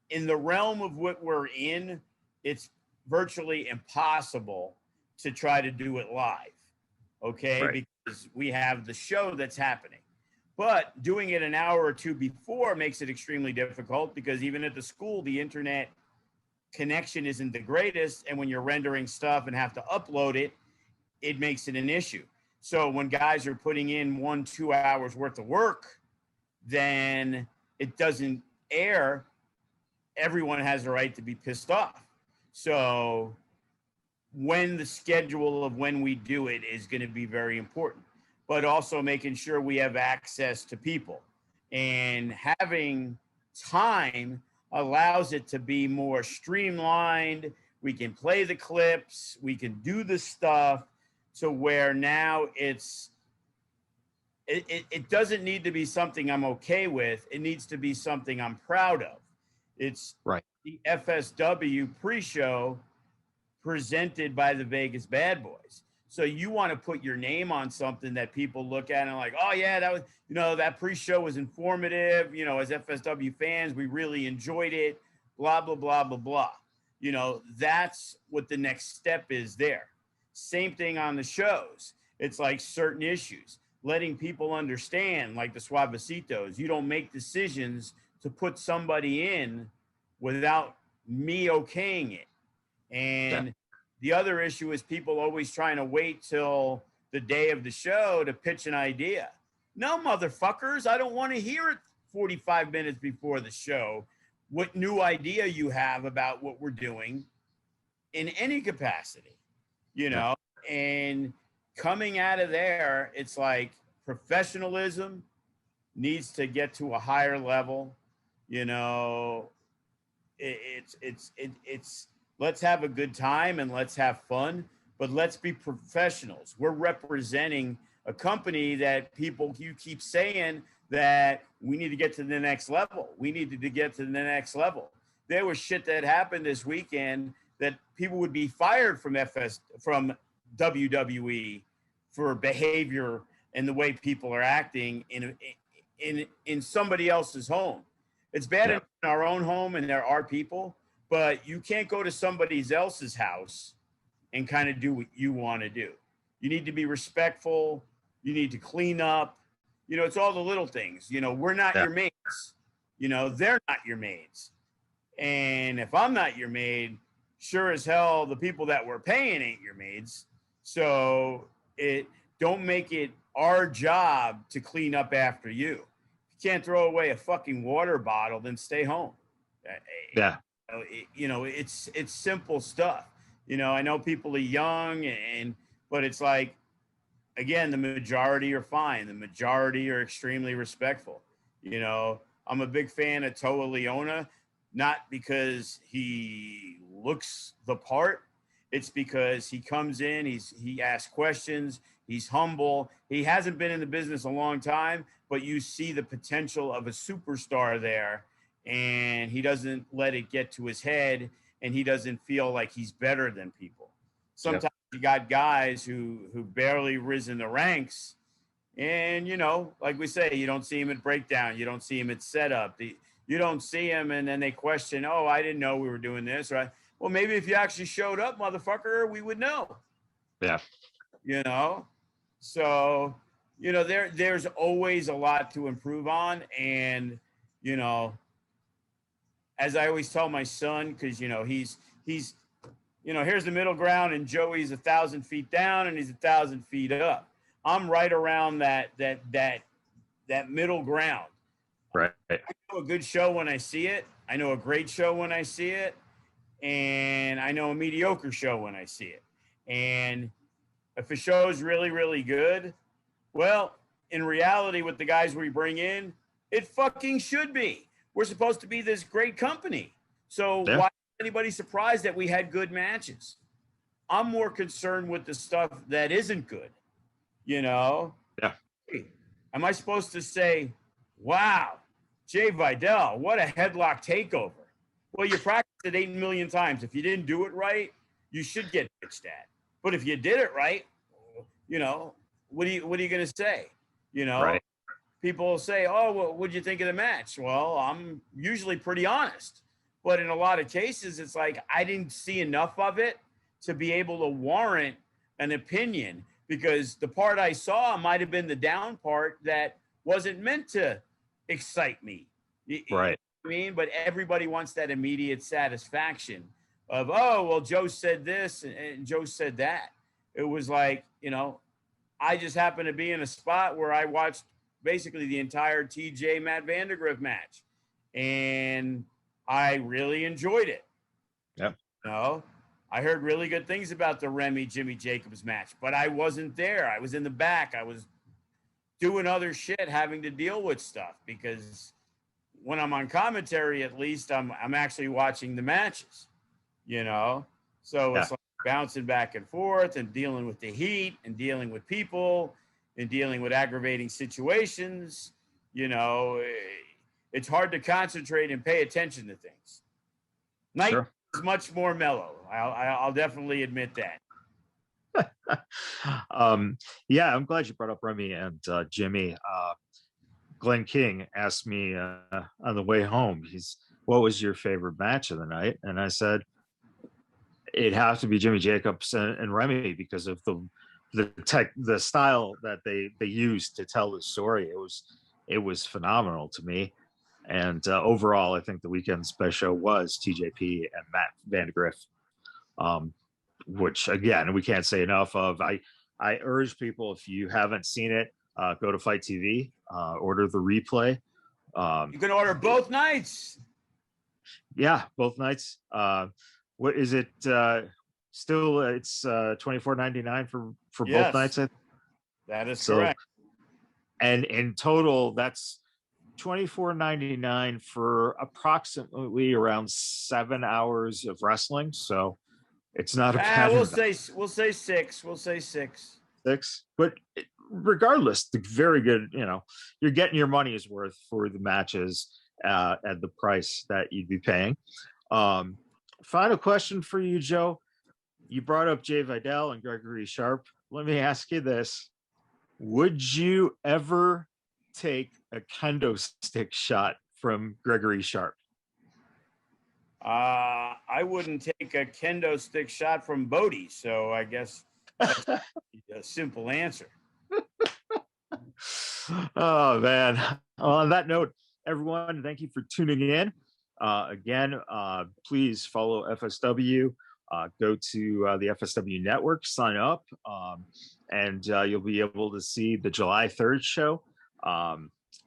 In the realm of what we're in, it's virtually impossible to try to do it live, okay? Right. Because we have the show that's happening. But doing it an hour or two before makes it extremely difficult, because even at the school, the internet connection isn't the greatest. And when you're rendering stuff and have to upload it, it makes it an issue. So when guys are putting in 1-2 hours worth of work, then it doesn't air. Everyone has a right to be pissed off. So when the schedule of when we do it is going to be very important, but also making sure we have access to people, and having time allows it to be more streamlined. We can play the clips, we can do the stuff to where now it doesn't need to be something I'm okay with. It needs to be something I'm proud of. It's right. The FSW pre-show presented by the Vegas Bad Boys. So you want to put your name on something that people look at and like, oh yeah, that was, you know, that pre-show was informative. You know, as FSW fans, we really enjoyed it, blah, blah, blah, blah, blah. You know, that's what the next step is there. Same thing on the shows. It's like certain issues, letting people understand, like the Suavecitos, you don't make decisions to put somebody in without me okaying it. And the other issue is people always trying to wait till the day of the show to pitch an idea. No, motherfuckers, I don't want to hear it 45 minutes before the show what new idea you have about what we're doing in any capacity, you know? And coming out of there, it's like professionalism needs to get to a higher level, you know. It's let's have a good time and let's have fun, but let's be professionals. We're representing a company that you keep saying that we need to get to the next level. We needed to get to the next level. There was shit that happened this weekend that people would be fired from WWE for behavior and the way people are acting in somebody else's home. It's bad in our own home, and there are people, but you can't go to somebody else's house and kind of do what you want to do. You need to be respectful. You need to clean up. You know, it's all the little things. You know, we're not your mates. You know, they're not your mates. And if I'm not your maid, sure as hell, the people that we're paying ain't your maids. So don't make it our job to clean up after you. If you can't throw away a fucking water bottle, then stay home. Yeah. You know, it's simple stuff. You know, I know people are young, but it's like, again, the majority are fine. The majority are extremely respectful. You know, I'm a big fan of Toa Leona, not because he looks the part. It's because he comes in, he asks questions, he's humble. He hasn't been in the business a long time, but you see the potential of a superstar there, and he doesn't let it get to his head, and he doesn't feel like he's better than people. Sometimes you got guys who barely risen the ranks, and, you know, like we say, you don't see him at breakdown, you don't see him at setup, you don't see him, and then they question, oh, I didn't know we were doing this, right? Well, maybe if you actually showed up, motherfucker, we would know. Yeah. You know? So, you know, there's always a lot to improve on. And, you know, as I always tell my son, because, you know, he's, you know, here's the middle ground, and Joey's 1,000 feet down and he's 1,000 feet up. I'm right around that middle ground. Right. I know a good show when I see it. I know a great show when I see it. And I know a mediocre show when I see it. And if a show is really, really good, well, in reality, with the guys we bring in, it fucking should be. We're supposed to be this great company. So why is anybody surprised that we had good matches? I'm more concerned with the stuff that isn't good, you know? Yeah. Hey, am I supposed to say, wow, Jay Vidal, what a headlock takeover? Well, you practiced it 8 million times. If you didn't do it right, you should get bitched at. But if you did it right, you know, what are you going to say? You know, people will say, oh, well, what'd you think of the match? Well, I'm usually pretty honest. But in a lot of cases, it's like I didn't see enough of it to be able to warrant an opinion, because the part I saw might have been the down part that wasn't meant to excite me. Right. I mean, but everybody wants that immediate satisfaction of, oh, well, Joe said this and Joe said that. It was like, you know, I just happened to be in a spot where I watched basically the entire TJ Matt Vandergriff match, and I really enjoyed it. Yep. You know, I heard really good things about the Remy Jimmy Jacobs match, but I wasn't there. I was in the back. I was doing other shit, having to deal with stuff, because when I'm on commentary, at least I'm actually watching the matches, you know? So it's like bouncing back and forth and dealing with the heat and dealing with people and dealing with aggravating situations. You know, it's hard to concentrate and pay attention to things. Night is much more mellow. I'll definitely admit that. Yeah, I'm glad you brought up Remy and Jimmy. Glenn King asked me on the way home, what was your favorite match of the night? And I said, it'd have to be Jimmy Jacobs and Remy, because of the style that they used to tell the story. It was phenomenal to me. And overall, I think the weekend's best show was TJP and Matt Vandergriff, which, again, we can't say enough of. I urge people, if you haven't seen it, go to Fight TV, order the replay. You can order both nights. Yeah, both nights. What is it? Still, it's $24.99 for both nights. That is correct. And in total, that's $24.99 for approximately around 7 hours of wrestling. So it's not a bad. We'll say 6. We'll say 6. 6, but regardless, the very good. You're getting your money's worth for the matches at the price that you'd be paying. Final question for you, Joe. You brought up Jay Vidal and Gregory Sharp. Let me ask you this. Would you ever take a kendo stick shot from Gregory Sharp? I wouldn't take a kendo stick shot from Bodie, so I guess that's a simple answer. Oh, man. On that note, everyone, thank you for tuning in. Again, please follow FSW. Go to the FSW network, sign up, and you'll be able to see the July 3rd show.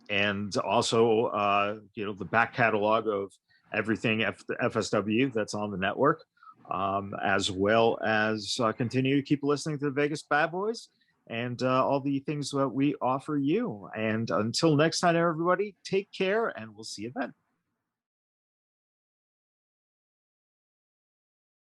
And also, the back catalog of everything FSW that's on the network, as well as continue to keep listening to the Vegas Bad Boys and all the things that we offer you. And until next time, everybody, take care, and we'll see you then.